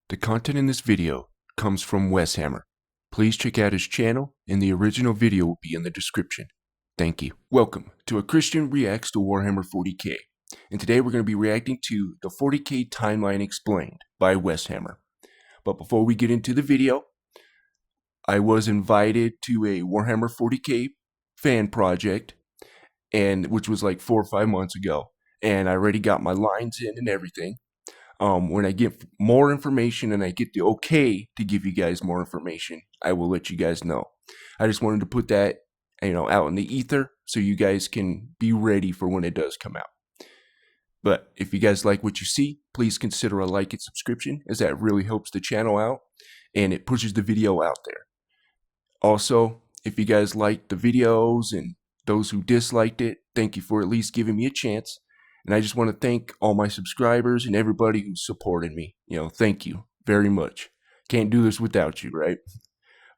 The content in this video comes from WesHammer. Please check out his channel, and the original video will be in the description. Thank you. Welcome to A Christian Reacts to Warhammer 40k, and today we're going to be reacting to the 40k Timeline Explained by WesHammer. But before we get into the video, I was invited to a Warhammer 40k fan project, which was like 4 or 5 months ago, and I already got my lines in and everything. When I get more information and I get the okay to give you guys more information, I will let you guys know. I just wanted to put that, out in the ether so you guys can be ready for when it does come out. But if you guys like what you see, please consider a like and subscription, as that really helps the channel out and it pushes the video out there. Also, if you guys liked the videos and those who disliked it, thank you for at least giving me a chance. And I just want to thank all my subscribers and everybody who supported me. Thank you very much. Can't do this without you, right?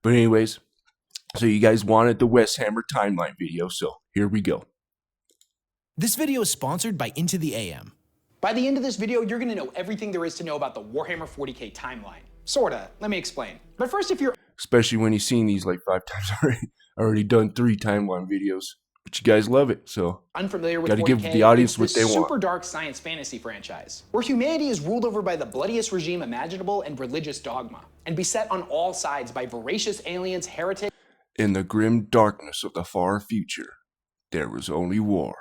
But anyways, so you guys wanted the WesHammer timeline video, so here we go. This video is sponsored by Into the AM. By the end of this video, you're going to know everything there is to know about the Warhammer 40k timeline. Sorta. Let me explain. But first, if you're... Especially when you've seen these like 5 times already. Already done 3 timeline videos. But you guys love it, so unfamiliar with gotta 40K, give the audience it's what this they want. Super dark science fantasy franchise, where humanity is ruled over by the bloodiest regime imaginable and religious dogma, and beset on all sides by voracious aliens, heretics. In the grim darkness of the far future, there was only war.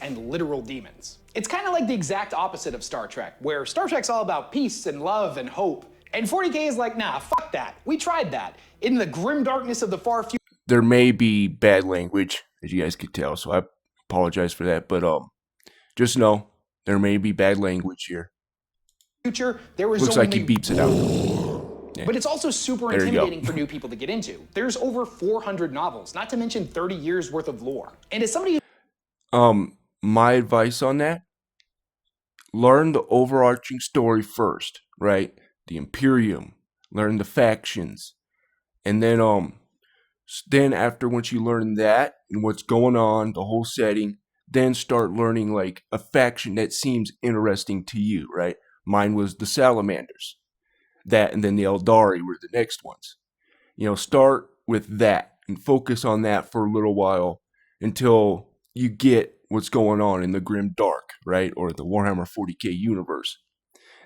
And literal demons. It's kind of like the exact opposite of Star Trek, where Star Trek's all about peace and love and hope, and 40k is like, nah, fuck that. We tried that. In the grim darkness of the far future. There may be bad language, as you guys could tell, so I apologize for that, but just know there may be bad language here. There was Looks only... like he beeps it out. Yeah. But it's also super intimidating for new people to get into. There's over 400 novels, not to mention 30 years worth of lore. And as somebody... My advice on that, learn the overarching story first, right? The Imperium, learn the factions, and then after once you learn that and what's going on, the whole setting, then start learning like a faction that seems interesting to you, right? Mine was the Salamanders. That and then the Eldari were the next ones. Start with that and focus on that for a little while until you get what's going on in the Grim Dark, right? Or the Warhammer 40k universe.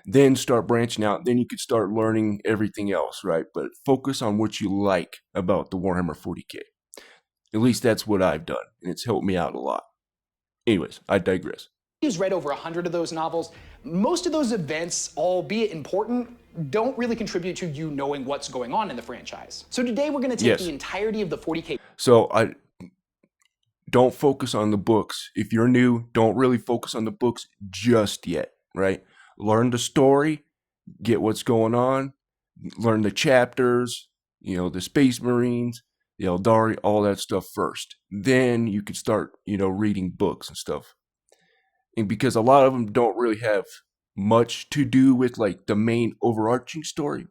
Then start branching out. Then you could start learning everything else, right? But focus on what you like about the Warhammer 40k. At least that's what I've done, and it's helped me out a lot. Anyways, I digress. He's read over 100 of those novels. Most of those events, albeit important, don't really contribute to you knowing what's going on in the franchise. So today we're going to take the entirety of the 40k. So I don't focus on the books. If you're new, don't really focus on the books just yet, right? Learn the story, get what's going on, learn the chapters, the Space Marines, the Eldari, all that stuff first. Then you can start, reading books and stuff. And because a lot of them don't really have much to do with like the main overarching story,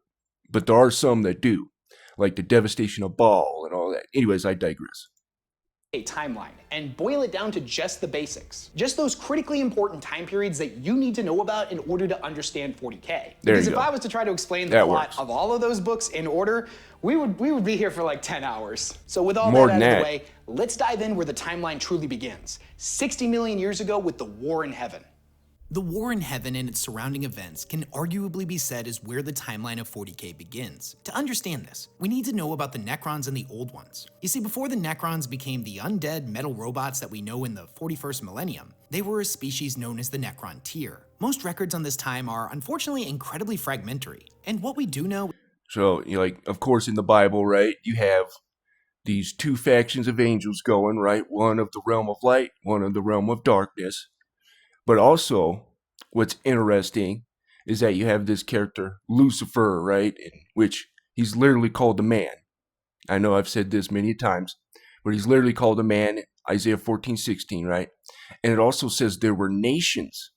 but there are some that do, like the devastation of Baal and all that. Anyways, I digress. A timeline and boil it down to just the basics. Just those critically important time periods that you need to know about in order to understand 40k. Because if I was to try to explain the plot of all of those books in order, we would be here for like 10 hours. So with all that out of the way, let's dive in where the timeline truly begins. 60 million years ago with the War in Heaven. The War in Heaven and its surrounding events can arguably be said is where the timeline of 40k begins. To understand this, we need to know about the Necrons and the Old Ones. You see, before the Necrons became the undead metal robots that we know in the 41st Millennium, they were a species known as the Necron tier. Most records on this time are unfortunately incredibly fragmentary, and what we do know... So, of course in the Bible, right, you have these 2 factions of angels going, right? One of the realm of light, one of the realm of darkness. But also, what's interesting is that you have this character, Lucifer, right? In which he's literally called a man. I know I've said this many times, but he's literally called a man in Isaiah 14:16, right? And it also says there were nations,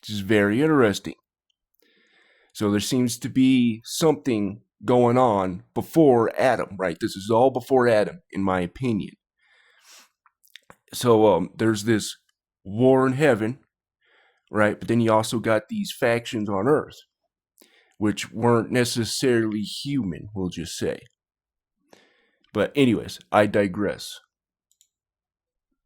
which is very interesting. So there seems to be something going on before Adam, right? This is all before Adam, in my opinion. So there's this War in Heaven, right? But then you also got these factions on Earth, which weren't necessarily human, we'll just say. But anyways, I digress.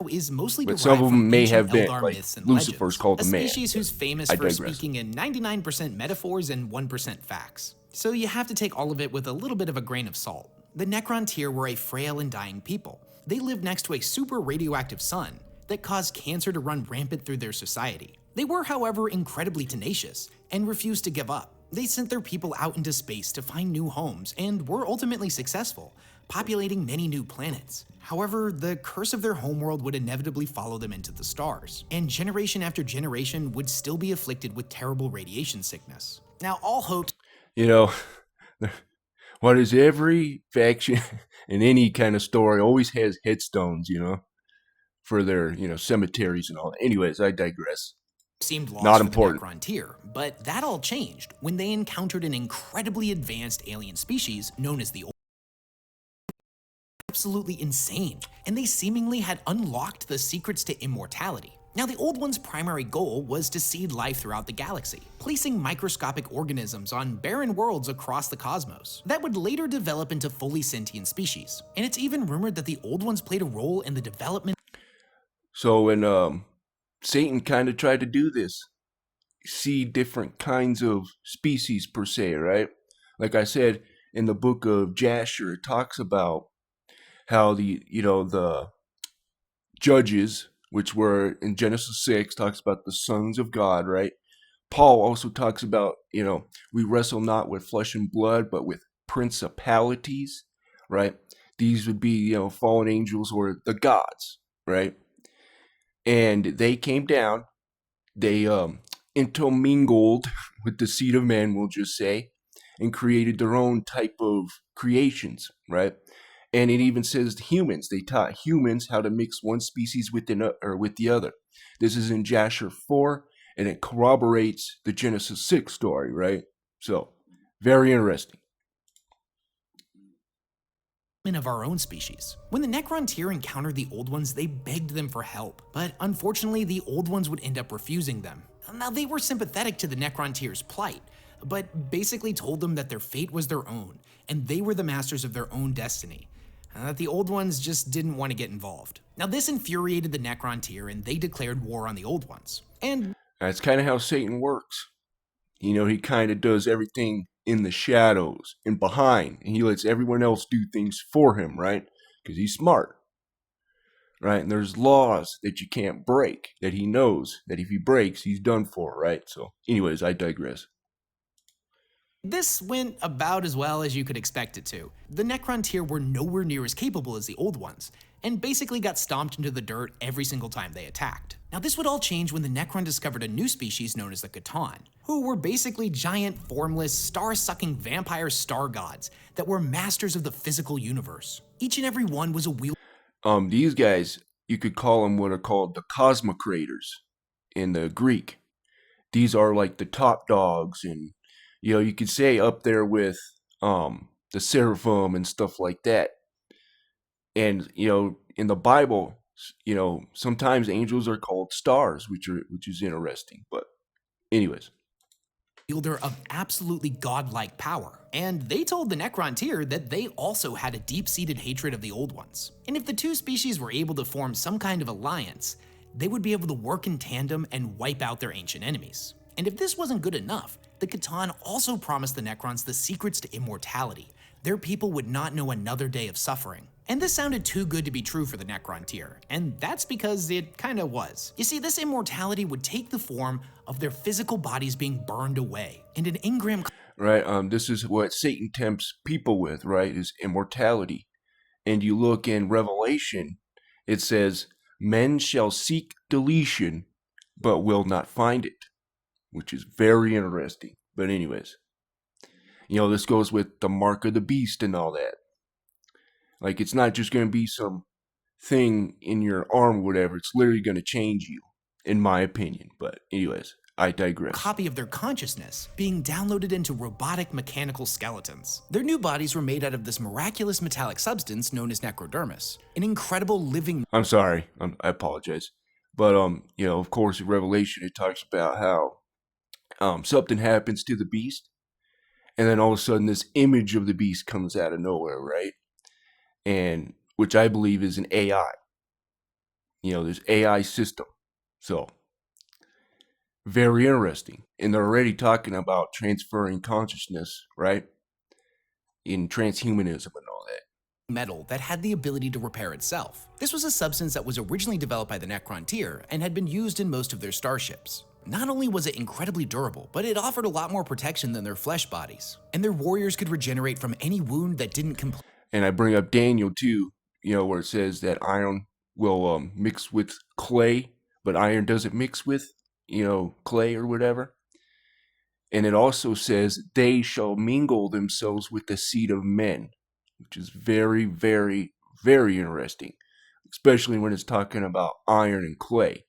Is mostly but derived some of them from may ancient have been, Eldar like myths and Lucifer's legends, called the a man. species who's famous for speaking in 99% metaphors and 1% facts. So you have to take all of it with a little bit of a grain of salt. The Necrontyr were a frail and dying people. They lived next to a super radioactive sun that caused cancer to run rampant through their society. They were, however, incredibly tenacious and refused to give up. They sent their people out into space to find new homes and were ultimately successful, populating many new planets. However, the curse of their homeworld would inevitably follow them into the stars, and generation after generation would still be afflicted with terrible radiation sickness. Now, all hopes... You know, what is every faction in any kind of story always has headstones, you know, for their, cemeteries and all that. Anyways, I digress. Seemed lost Not for important. The Necrontyr, but that all changed when they encountered an incredibly advanced alien species known as the Old. Absolutely insane, and they seemingly had unlocked the secrets to immortality. Now, the Old One's primary goal was to seed life throughout the galaxy, placing microscopic organisms on barren worlds across the cosmos that would later develop into fully sentient species. And it's even rumored that the Old Ones played a role in the development. So when Satan kind of tried to do this, see different kinds of species per se, right? Like I said, in the book of Jasher, it talks about how the judges, which were in Genesis 6, talks about the sons of God, right? Paul also talks about, we wrestle not with flesh and blood, but with principalities, right? These would be, fallen angels or the gods, right? And they came down, they intermingled with the seed of man, we'll just say, and created their own type of creations, right? And it even says humans. They taught humans how to mix one species with the other. This is in Jasher 4, and it corroborates the Genesis 6 story, right? So, very interesting. Of our own species. When the Necrontyr encountered the Old Ones, they begged them for help, but unfortunately, the Old Ones would end up refusing them. Now, they were sympathetic to the Necrontyr's plight, but basically told them that their fate was their own, and they were the masters of their own destiny. That the Old Ones just didn't want to get involved. Now, this infuriated the Necrontyr, and they declared war on the Old Ones. And that's kind of how Satan works. He kind of does everything in the shadows and behind, and he lets everyone else do things for him, right? Because he's smart, right? And there's laws that you can't break, that he knows that if he breaks, he's done for, right? So, anyways, I digress. this went about as well as you could expect it to. The Necrontyr were nowhere near as capable as the Old Ones, and basically got stomped into the dirt every single time they attacked. Now, this would all change when the Necron discovered a new species known as the Catan, who were basically giant, formless, star-sucking vampire star gods that were masters of the physical universe. Each and every one was a wheel. These guys, you could call them what are called the Cosmocrators in the Greek. These are like the top dogs, and you could say up there with the Seraphim and stuff like that. And in the Bible, sometimes angels are called stars, which is interesting. But anyways, wielder of absolutely godlike power, and they told the Necrontyr that they also had a deep-seated hatred of the Old Ones. And if the two species were able to form some kind of alliance, they would be able to work in tandem and wipe out their ancient enemies. And if this wasn't good enough, the Catan also promised the Necrons the secrets to immortality. Their people would not know another day of suffering. And this sounded too good to be true for the Necrontyr, and that's because it kinda was. You see, this immortality would take the form of their physical bodies being burned away, and an engram... Right, this is what Satan tempts people with, right, is immortality. And you look in Revelation, it says, men shall seek deletion, but will not find it, which is very interesting. But anyways, this goes with the mark of the beast and all that. Like, it's not just going to be some thing in your arm or whatever. It's literally going to change you, in my opinion. But anyways, I digress. Copy of their consciousness being downloaded into robotic mechanical skeletons. Their new bodies were made out of this miraculous metallic substance known as necrodermis, an incredible living... I'm sorry. I apologize. But you know, of course, in Revelation it talks about how something happens to the beast, and then all of a sudden this image of the beast comes out of nowhere, right? And which I believe is an AI. You know, this AI system. So very interesting. And they're already talking about transferring consciousness, right? In transhumanism and all that. Metal that had the ability to repair itself. This was a substance that was originally developed by the Necron tier and had been used in most of their starships. Not only was it incredibly durable, but it offered a lot more protection than their flesh bodies, and their warriors could regenerate from any wound that didn't complete. And I bring up Daniel too, you know, where it says that iron will mix with clay, but iron doesn't mix with, you know, clay or whatever. And it also says they shall mingle themselves with the seed of men, which is very, very, very interesting, especially when it's talking about iron and clay.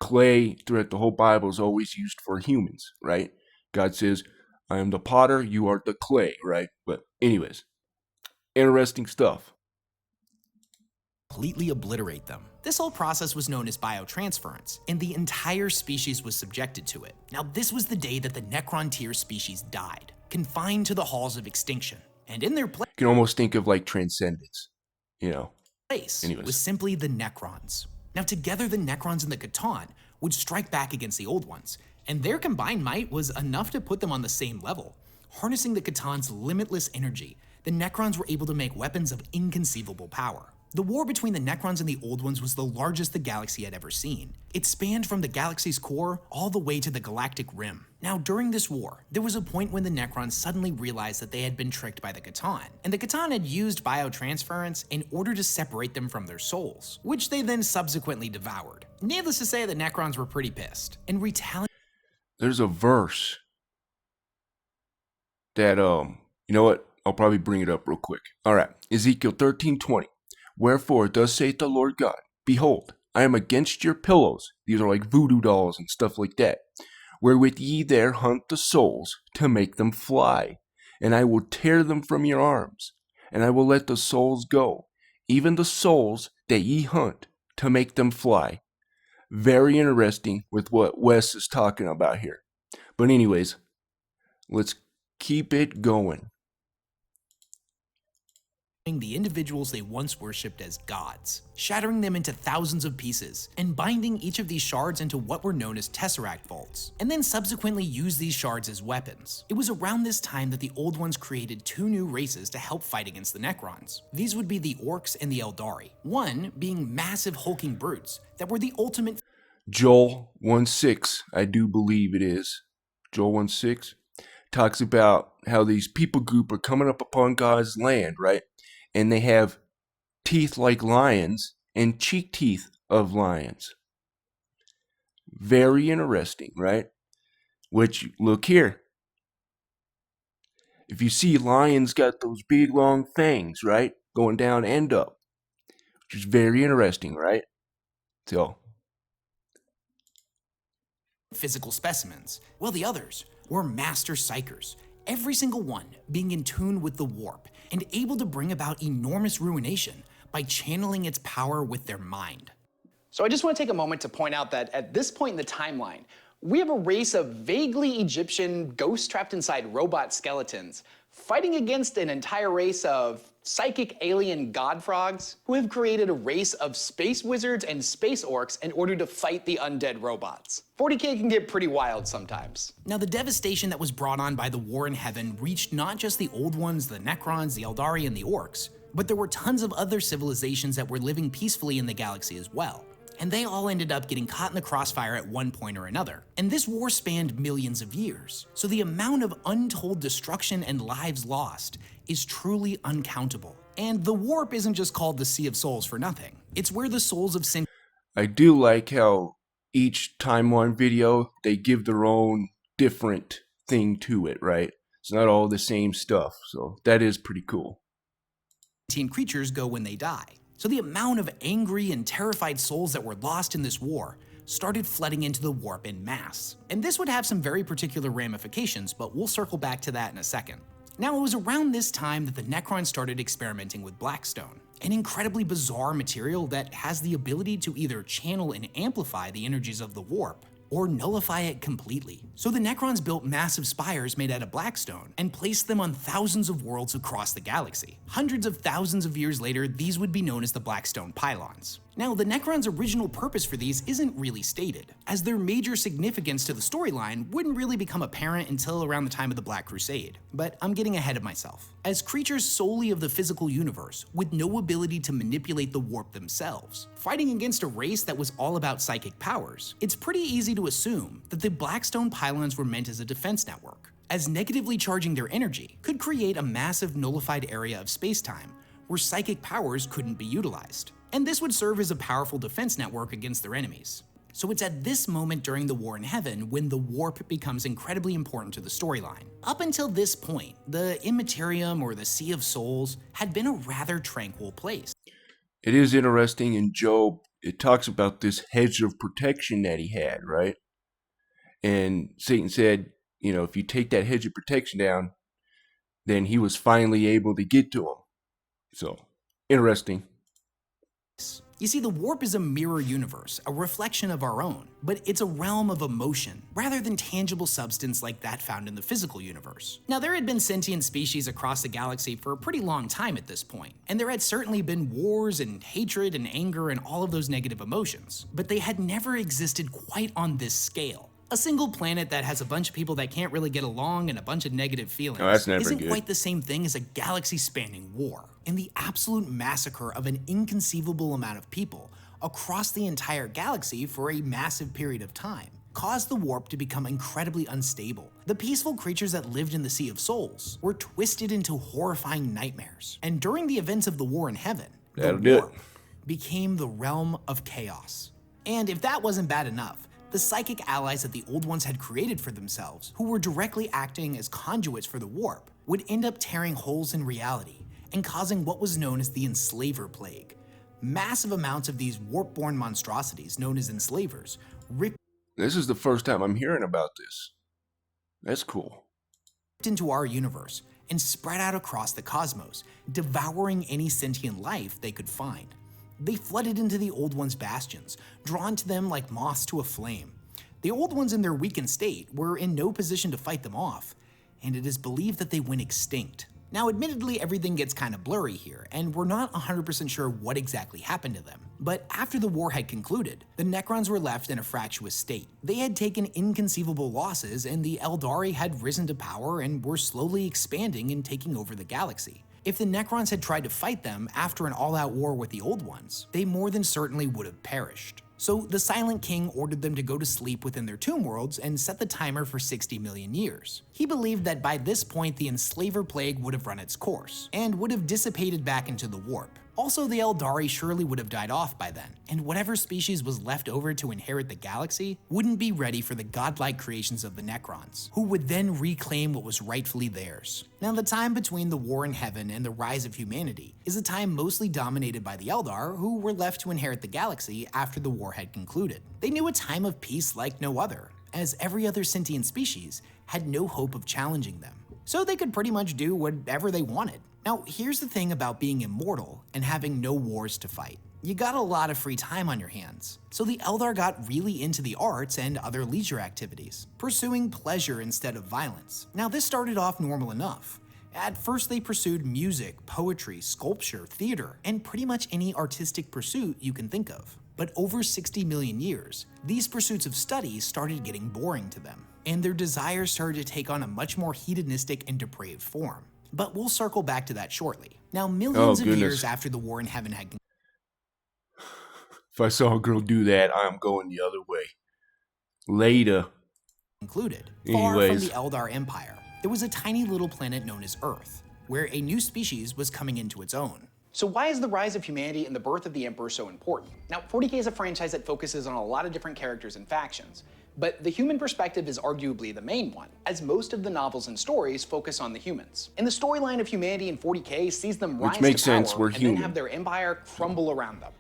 Clay throughout the whole Bible is always used for humans, right? God says, I am the potter, you are the clay, right? But anyways, interesting stuff. Completely obliterate them. This whole process was known as biotransference, and the entire species was subjected to it. Now, this was the day that the Necron tier species died, confined to the halls of extinction. And in their place, you can almost think of like transcendence, you know. Was simply the Necrons. Now, together, the Necrons and the Catan would strike back against the old ones, and their combined might was enough to put them on the same level. Harnessing the Catan's limitless energy, the Necrons were able to make weapons of inconceivable power. The war between the Necrons and the Old Ones was the largest the galaxy had ever seen. It spanned from the galaxy's core all the way to the galactic rim. Now, during this war, there was a point when the Necrons suddenly realized that they had been tricked by the Catan, and the Catan had used biotransference in order to separate them from their souls, which they then subsequently devoured. Needless to say, the Necrons were pretty pissed, and retaliated. There's a verse that, you know what? I'll probably bring it up real quick. All right, Ezekiel 13:20. Wherefore, thus saith the Lord God, behold, I am against your pillows. These are like voodoo dolls and stuff like that. Wherewith ye there hunt the souls to make them fly. And I will tear them from your arms. And I will let the souls go, even the souls that ye hunt to make them fly. Very interesting with what Wes is talking about here. But anyways, let's keep it going. The individuals they once worshipped as gods, shattering them into thousands of pieces, and binding each of these shards into what were known as tesseract vaults, and then subsequently used these shards as weapons. It was around this time that the Old Ones created two new races to help fight against the Necrons. These would be the Orcs and the Eldari, one being massive hulking brutes that were the ultimate. Joel 1:6, I do believe it is. Joel 1:6 talks about how these people group are coming up upon God's land, right? And they have teeth like lions and cheek teeth of lions. Very interesting, right? Which, look here. If you see lions got those big long fangs, right? Going down and up. Which is very interesting, right? So. Physical specimens, while the others were master psychers, every single one being in tune with the warp and able to bring about enormous ruination by channeling its power with their mind. So I just want to take a moment to point out that at this point in the timeline, we have a race of vaguely Egyptian ghosts trapped inside robot skeletons fighting against an entire race of psychic alien god frogs who have created a race of space wizards and space orcs in order to fight the undead robots. 40k can get pretty wild sometimes. Now, the devastation that was brought on by the war in heaven reached not just the Old Ones, the Necrons, the Eldari, and the Orcs, but there were tons of other civilizations that were living peacefully in the galaxy as well. And they all ended up getting caught in the crossfire at one point or another. And this war spanned millions of years, so the amount of untold destruction and lives lost is truly uncountable. And the warp isn't just called the Sea of Souls for nothing. It's where the souls of sin. I do like how each timeline video, they give their own different thing to it, right? It's not all the same stuff, so that is pretty cool. Creatures go when they die. So the amount of angry and terrified souls that were lost in this war started flooding into the warp en masse. And this would have some very particular ramifications, but we'll circle back to that in a second. Now, it was around this time that the Necrons started experimenting with Blackstone, an incredibly bizarre material that has the ability to either channel and amplify the energies of the warp, or nullify it completely. So the Necrons built massive spires made out of Blackstone and placed them on thousands of worlds across the galaxy. Hundreds of thousands of years later, these would be known as the Blackstone Pylons. Now, the Necrons' original purpose for these isn't really stated, as their major significance to the storyline wouldn't really become apparent until around the time of the Black Crusade. But I'm getting ahead of myself. As creatures solely of the physical universe, with no ability to manipulate the warp themselves, fighting against a race that was all about psychic powers, it's pretty easy to assume that the Blackstone Pylons were meant as a defense network, as negatively charging their energy could create a massive nullified area of spacetime where psychic powers couldn't be utilized. And this would serve as a powerful defense network against their enemies. So it's at this moment during the War in Heaven when the warp becomes incredibly important to the storyline. Up until this point, the Immaterium, or the Sea of Souls, had been a rather tranquil place. It is interesting in Job, it talks about this hedge of protection that he had, right? And Satan said, you know, if you take that hedge of protection down, then he was finally able to get to him. So, interesting. You see, the warp is a mirror universe, a reflection of our own, but it's a realm of emotion, rather than tangible substance like that found in the physical universe. Now, there had been sentient species across the galaxy for a pretty long time at this point, and there had certainly been wars and hatred and anger and all of those negative emotions, but they had never existed quite on this scale. A single planet that has a bunch of people that can't really get along and a bunch of negative feelings isn't quite the same thing as a galaxy-spanning war. And the absolute massacre of an inconceivable amount of people across the entire galaxy for a massive period of time caused the warp to become incredibly unstable. The peaceful creatures that lived in the Sea of Souls were twisted into horrifying nightmares. And during the events of the War in Heaven, the warp became the realm of chaos. And if that wasn't bad enough, the psychic allies that the Old Ones had created for themselves, who were directly acting as conduits for the warp, would end up tearing holes in reality and causing what was known as the Enslaver Plague. Massive amounts of these warp-born monstrosities, known as Enslavers, ripped This is the first time I'm hearing about this. That's cool. Into our universe and spread out across the cosmos, devouring any sentient life they could find. They flooded into the Old Ones' bastions, drawn to them like moths to a flame. The Old Ones in their weakened state were in no position to fight them off, and it is believed that they went extinct. Now, admittedly, everything gets kind of blurry here, and we're not 100% sure what exactly happened to them. But after the war had concluded, the Necrons were left in a fractious state. They had taken inconceivable losses, and the Eldari had risen to power and were slowly expanding and taking over the galaxy. If the Necrons had tried to fight them after an all-out war with the Old Ones, they more than certainly would have perished. So the Silent King ordered them to go to sleep within their tomb worlds and set the timer for 60 million years. He believed that by this point the Enslaver Plague would have run its course, and would have dissipated back into the warp. Also, the Eldari surely would have died off by then, and whatever species was left over to inherit the galaxy wouldn't be ready for the godlike creations of the Necrons, who would then reclaim what was rightfully theirs. Now, the time between the War in Heaven and the rise of humanity is a time mostly dominated by the Eldar, who were left to inherit the galaxy after the war had concluded. They knew a time of peace like no other, as every other sentient species had no hope of challenging them. So they could pretty much do whatever they wanted. Now, here's the thing about being immortal and having no wars to fight. You got a lot of free time on your hands. So the Eldar got really into the arts and other leisure activities, pursuing pleasure instead of violence. Now, this started off normal enough. At first, they pursued music, poetry, sculpture, theater, and pretty much any artistic pursuit you can think of. But over 60 million years, these pursuits of study started getting boring to them, and their desires started to take on a much more hedonistic and depraved form. But we'll circle back to that shortly. Now, millions of years after the War in Heaven had If I saw a girl do that, I'm going the other way. Later. concluded, far from the Eldar Empire, there was a tiny little planet known as Earth, where a new species was coming into its own. So why is the rise of humanity and the birth of the Emperor so important? Now, 40k is a franchise that focuses on a lot of different characters and factions, but the human perspective is arguably the main one, as most of the novels and stories focus on the humans. And the storyline of humanity in 40k sees them rise to power and then have their empire crumble around them,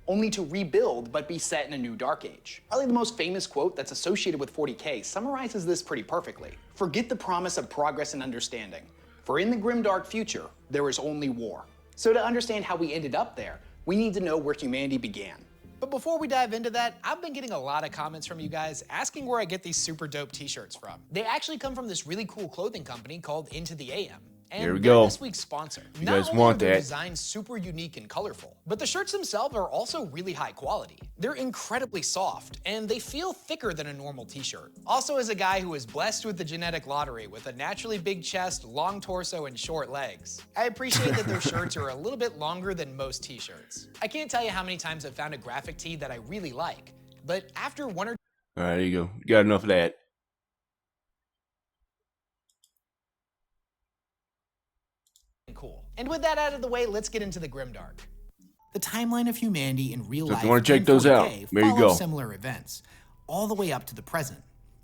only to rebuild but be set in a new dark age. Probably the most famous quote that's associated with 40k summarizes this pretty perfectly. Forget the promise of progress and understanding. For in the grimdark future, there is only war. So to understand how we ended up there, we need to know where humanity began. But before we dive into that, I've been getting a lot of comments from you guys asking where I get these super dope t-shirts from. They actually come from this really cool clothing company called Into the AM. And here we go. This week's sponsor. You guys want that? Designs super unique and colorful, but the shirts themselves are also really high quality. They're incredibly soft, and they feel thicker than a normal t-shirt. Also, as a guy who is blessed with the genetic lottery with a naturally big chest, long torso, and short legs, I appreciate that their shirts are a little bit longer than most t-shirts. I can't tell you how many times I've found a graphic tee that I really like, but after one or all right, there you go. You got enough of that. cool. And with that out of the way, let's get into the Grimdark. The timeline of humanity in real life. If you want to check those out, there you go. Similar events, all the way up to the present,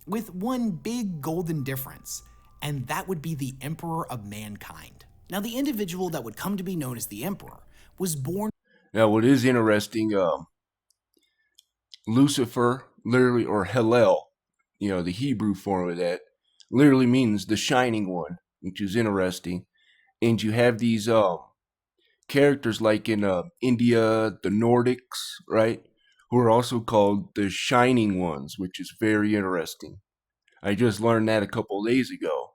with one big golden difference, and that would be the Emperor of Mankind. Now, the individual that would come to be known as the Emperor was born. Now, what is interesting, Lucifer, literally, or Hillel, you know, the Hebrew form of that, literally means the shining one, which is interesting. And you have these characters like in India, the Nordics, right, who are also called the Shining Ones, which is very interesting. I just learned that a couple of days ago.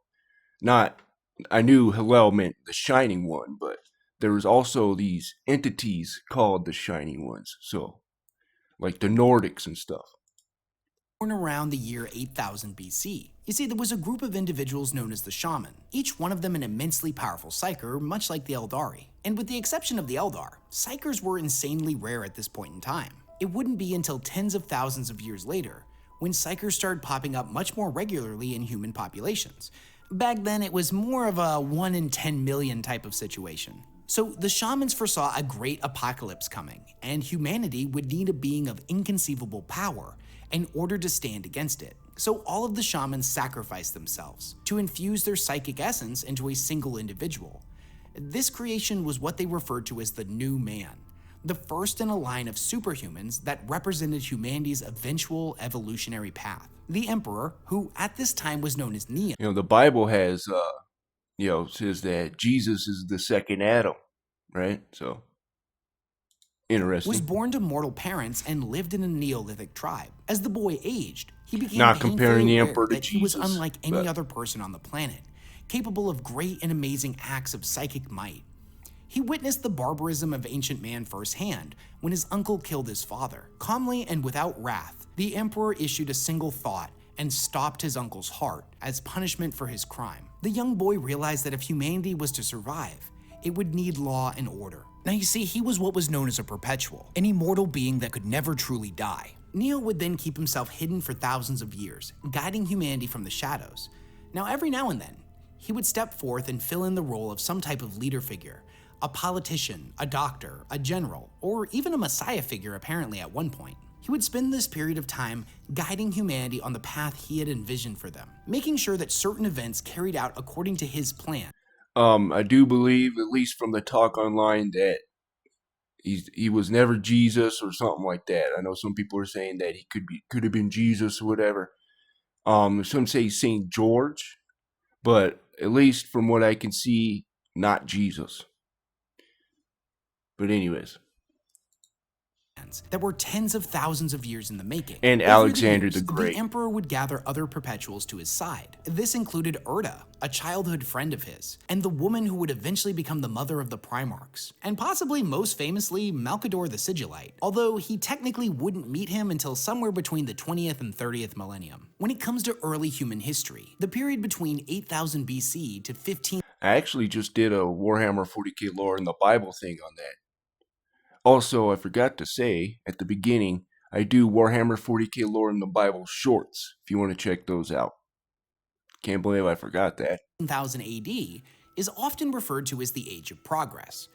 I knew Hillel meant the Shining One, but there was also these entities called the Shining Ones, so like the Nordics and stuff. Born around the year 8000 BC. You see, there was a group of individuals known as the Shaman, each one of them an immensely powerful psyker, much like the Eldari. And with the exception of the Eldar, psykers were insanely rare at this point in time. It wouldn't be until tens of thousands of years later when psykers started popping up much more regularly in human populations. Back then, it was more of a 1 in 10 million type of situation. So the shamans foresaw a great apocalypse coming, and humanity would need a being of inconceivable power in order to stand against it. So all of the shamans sacrificed themselves to infuse their psychic essence into a single individual. This creation was what they referred to as the New Man, the first in a line of superhumans that represented humanity's eventual evolutionary path. The Emperor, who at this time was known as Neo. You know, the Bible has, says that Jesus is the second Adam, right? So, interesting. Was born to mortal parents and lived in a Neolithic tribe. As the boy aged, he became not comparing the Emperor to that Jesus. He was unlike any other person on the planet, capable of great and amazing acts of psychic might. He witnessed the barbarism of ancient man firsthand when his uncle killed his father. Calmly and without wrath, the Emperor issued a single thought and stopped his uncle's heart as punishment for his crime. The young boy realized that if humanity was to survive, it would need law and order. Now you see, he was what was known as a perpetual, an immortal being that could never truly die. Neo would then keep himself hidden for thousands of years, guiding humanity from the shadows. Now every now and then, he would step forth and fill in the role of some type of leader figure, a politician, a doctor, a general, or even a messiah figure apparently at one point. He would spend this period of time guiding humanity on the path he had envisioned for them, making sure that certain events carried out according to his plan. I do believe, at least from the talk online, that he was never Jesus or something like that. I know some people are saying that he could have been Jesus or whatever. Some say Saint George, but at least from what I can see, not Jesus. But anyways. That were tens of thousands of years in the making. And Alexander the Great. The Emperor would gather other perpetuals to his side. This included Urda, a childhood friend of his, and the woman who would eventually become the mother of the Primarchs, and possibly most famously, Malkador the Sigillite, although he technically wouldn't meet him until somewhere between the 20th and 30th millennium. When it comes to early human history, the period between 8000 BC to 15... I actually just did a Warhammer 40k lore in the Bible thing on that. Also, I forgot to say, at the beginning, I do Warhammer 40k lore in the Bible shorts, if you want to check those out. Can't believe I forgot that. 1000 AD is often referred to as the Age of Progress.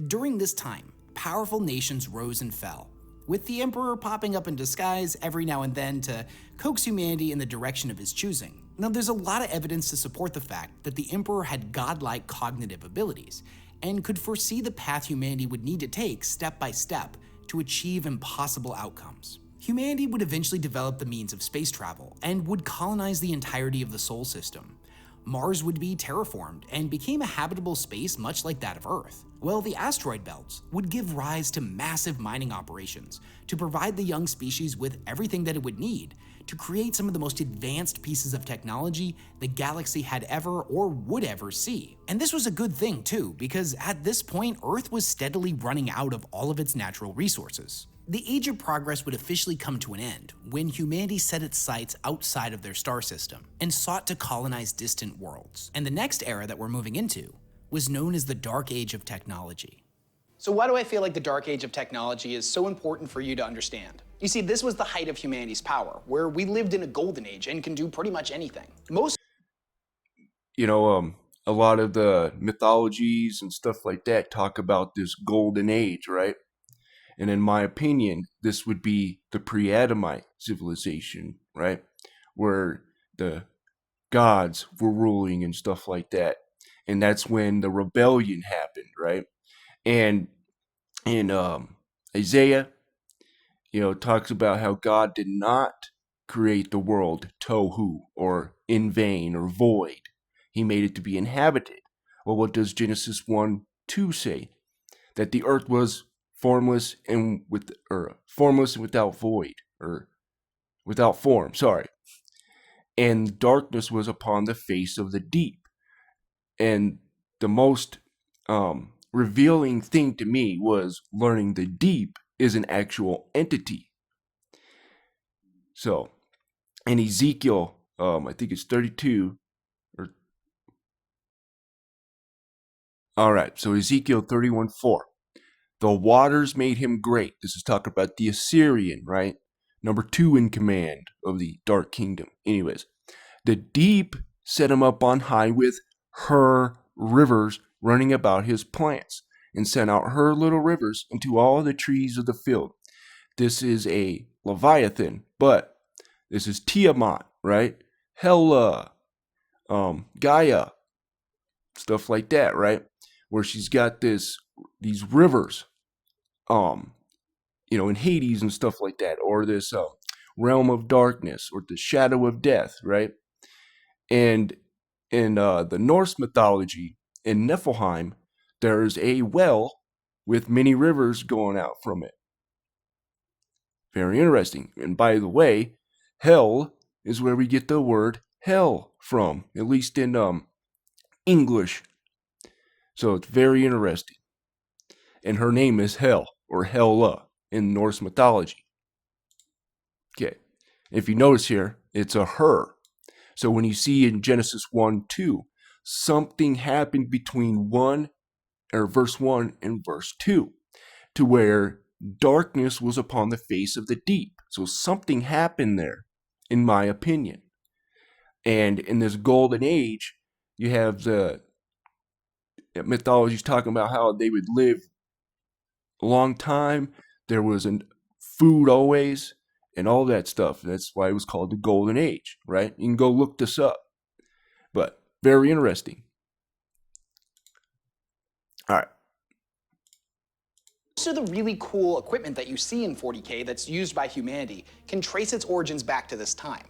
During this time, powerful nations rose and fell, with the Emperor popping up in disguise every now and then to coax humanity in the direction of his choosing. Now, there's a lot of evidence to support the fact that the Emperor had godlike cognitive abilities, and could foresee the path humanity would need to take step by step to achieve impossible outcomes. Humanity would eventually develop the means of space travel and would colonize the entirety of the Sol system. Mars would be terraformed and became a habitable space much like that of Earth. Well, the asteroid belts would give rise to massive mining operations to provide the young species with everything that it would need to create some of the most advanced pieces of technology the galaxy had ever or would ever see. And this was a good thing too, because at this point, Earth was steadily running out of all of its natural resources. The Age of Progress would officially come to an end when humanity set its sights outside of their star system and sought to colonize distant worlds. And the next era that we're moving into was known as the Dark Age of Technology. So why do I feel like the Dark Age of Technology is so important for you to understand? You see, this was the height of humanity's power, where we lived in a golden age and can do pretty much anything. A lot of the mythologies and stuff like that talk about this golden age, right? And in my opinion, this would be the pre-Adamite civilization, right? Where the gods were ruling and stuff like that. And that's when the rebellion happened, right? And in Isaiah, talks about how God did not create the world tohu, or in vain, or void. He made it to be inhabited. Well, what does Genesis 1:2 say? That the earth was formless and without void, or without form, sorry. And darkness was upon the face of the deep. And the most revealing thing to me was learning the deep is an actual entity. So, in Ezekiel, I think it's 32, so Ezekiel 31:4. The waters made him great. This is talking about the Assyrian, right? Number 2 in command of the Dark Kingdom. Anyways, the deep set him up on high with her rivers running about his plants, and sent out her little rivers into all the trees of the field. This is a Leviathan, but this is Tiamat, right? Hela, Gaia, stuff like that, right? Where she's got these rivers, in Hades and stuff like that, or this realm of darkness, or the shadow of death, right? And in the Norse mythology, in Niflheim, there's a well with many rivers going out from it. Very interesting. And by the way, hell is where we get the word hell from, at least in English. So it's very interesting. And her name is Hel, or Hela, in Norse mythology. Okay. If you notice here, it's a her. So when you see in Genesis 1:2, something happened between verse 1 and verse 2, to where darkness was upon the face of the deep. So something happened there, in my opinion. And in this golden age, you have the mythologies talking about how they would live a long time. There was food always, and all that stuff. That's why it was called the golden age, right? You can go look this up. But very interesting. All right. Most of the really cool equipment that you see in 40k that's used by humanity can trace its origins back to this time.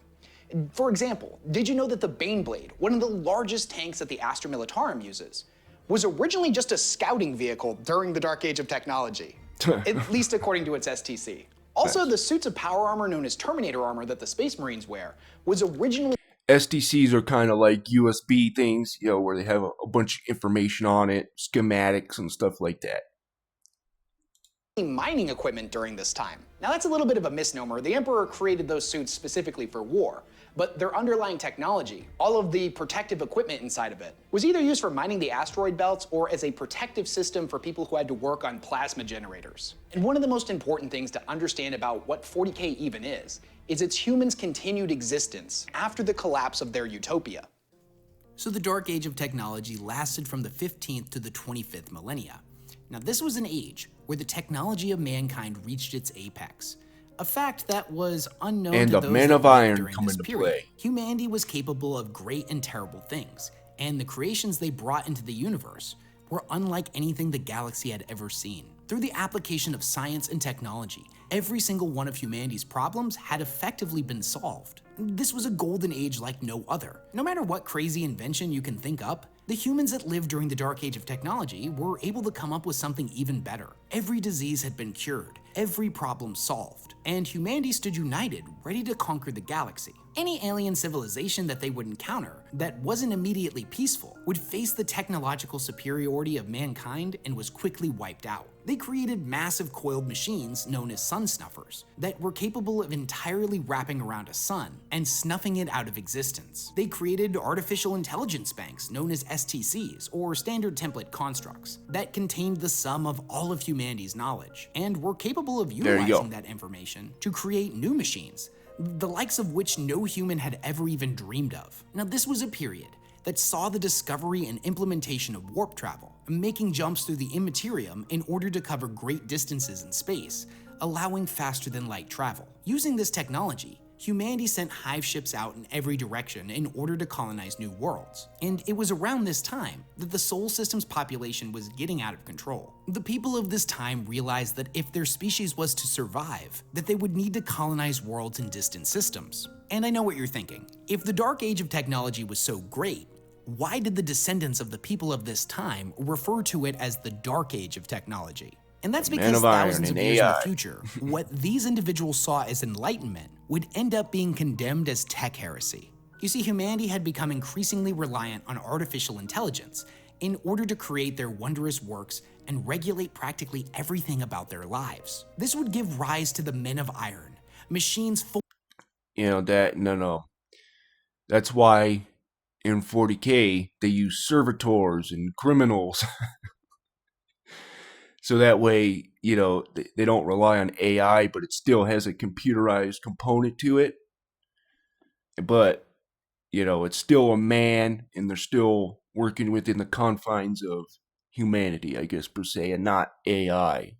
For example, did you know that the Baneblade, one of the largest tanks that the Astra Militarum uses, was originally just a scouting vehicle during the Dark Age of Technology, at least according to its STC. Also, the suits of power armor known as Terminator armor that the Space Marines wear was originally... STCs are kind of like USB things, where they have a bunch of information on it, schematics and stuff like that. Mining equipment during this time. Now that's a little bit of a misnomer. The Emperor created those suits specifically for war, but their underlying technology, all of the protective equipment inside of it, was either used for mining the asteroid belts or as a protective system for people who had to work on plasma generators. And one of the most important things to understand about what 40k even is its humans' continued existence after the collapse of their utopia. So the Dark Age of Technology lasted from the 15th to the 25th millennia. Now this was an age where the technology of mankind reached its apex, a fact that was unknown and to the those men that of lived iron during come this into period. play. Humanity was capable of great and terrible things, and the creations they brought into the universe were unlike anything the galaxy had ever seen. Through the application of science and technology, every single one of humanity's problems had effectively been solved. This was a golden age like no other. No matter what crazy invention you can think up, the humans that lived during the dark age of technology were able to come up with something even better. Every disease had been cured, every problem solved, and humanity stood united, ready to conquer the galaxy. Any alien civilization that they would encounter that wasn't immediately peaceful would face the technological superiority of mankind and was quickly wiped out. They created massive coiled machines known as sun snuffers that were capable of entirely wrapping around a sun and snuffing it out of existence. They created artificial intelligence banks known as STCs, or standard template constructs, that contained the sum of all of humanity's knowledge and were capable of utilizing that information to create new machines, the likes of which no human had ever even dreamed of. Now, this was a period that saw the discovery and implementation of warp travel, making jumps through the immaterium in order to cover great distances in space, allowing faster than light travel. Using this technology, humanity sent hive ships out in every direction in order to colonize new worlds. And it was around this time that the Sol System's population was getting out of control. The people of this time realized that if their species was to survive, that they would need to colonize worlds in distant systems. And I know what you're thinking. If the dark age of technology was so great, why did the descendants of the people of this time refer to it as the dark age of technology? And that's because thousands of years in the future, what these individuals saw as enlightenment would end up being condemned as tech heresy. You see, humanity had become increasingly reliant on artificial intelligence in order to create their wondrous works and regulate practically everything about their lives. This would give rise to the Men of Iron, machines full— That's why in 40k they use servitors and criminals. So that way, they don't rely on AI, but it still has a computerized component to it. But, it's still a man, and they're still working within the confines of humanity, I guess, per se, and not AI.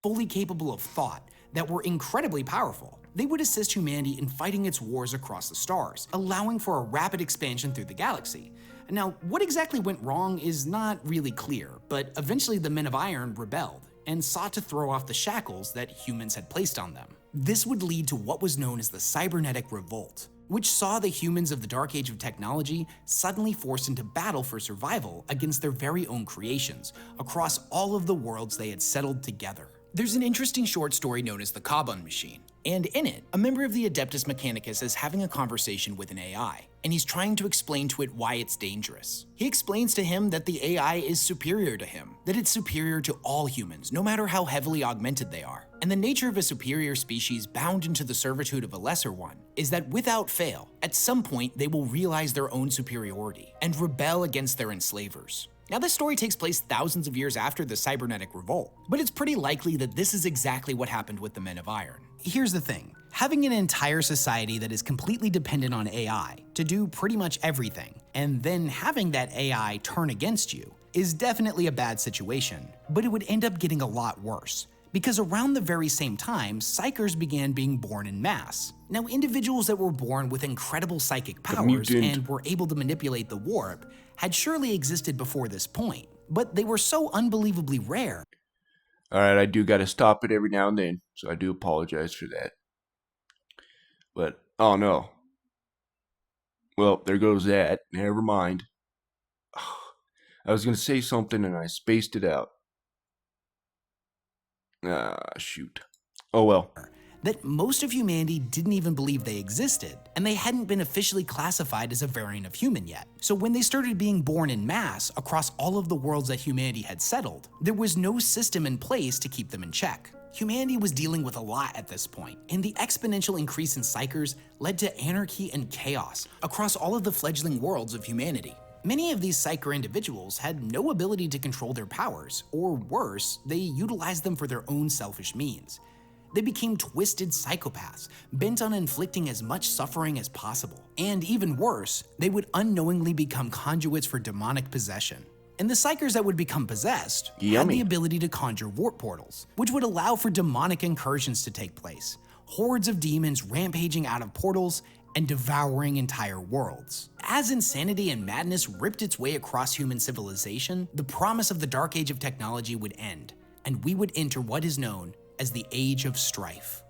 Fully capable of thought that were incredibly powerful. They would assist humanity in fighting its wars across the stars, allowing for a rapid expansion through the galaxy. Now, what exactly went wrong is not really clear, but eventually the Men of Iron rebelled and sought to throw off the shackles that humans had placed on them. This would lead to what was known as the Cybernetic Revolt, which saw the humans of the Dark Age of technology suddenly forced into battle for survival against their very own creations across all of the worlds they had settled together. There's an interesting short story known as the Kabun Machine, and in it, a member of the Adeptus Mechanicus is having a conversation with an AI, and he's trying to explain to it why it's dangerous. He explains to him that the AI is superior to him, that it's superior to all humans, no matter how heavily augmented they are. And the nature of a superior species bound into the servitude of a lesser one is that without fail, at some point they will realize their own superiority and rebel against their enslavers. Now, this story takes place thousands of years after the Cybernetic Revolt, but it's pretty likely that this is exactly what happened with the Men of Iron. Here's the thing. Having an entire society that is completely dependent on AI to do pretty much everything, and then having that AI turn against you, is definitely a bad situation, but it would end up getting a lot worse. Because around the very same time, psychers began being born in mass. Now, individuals that were born with incredible psychic powers and were able to manipulate the warp had surely existed before this point, but they were so unbelievably rare. Alright, I do gotta stop it every now and then, so I do apologize for that. But, oh no. Well, there goes that. Never mind. I was gonna say something and I spaced it out. Shoot. Oh well. That most of humanity didn't even believe they existed, and they hadn't been officially classified as a variant of human yet. So when they started being born in mass across all of the worlds that humanity had settled, there was no system in place to keep them in check. Humanity was dealing with a lot at this point, and the exponential increase in psychers led to anarchy and chaos across all of the fledgling worlds of humanity. Many of these psyker individuals had no ability to control their powers, or worse, they utilized them for their own selfish means. They became twisted psychopaths, bent on inflicting as much suffering as possible. And even worse, they would unknowingly become conduits for demonic possession. And the psychers that would become possessed had the ability to conjure warp portals, which would allow for demonic incursions to take place. Hordes of demons rampaging out of portals and devouring entire worlds. As insanity and madness ripped its way across human civilization, the promise of the Dark Age of technology would end, and we would enter what is known as the Age of Strife.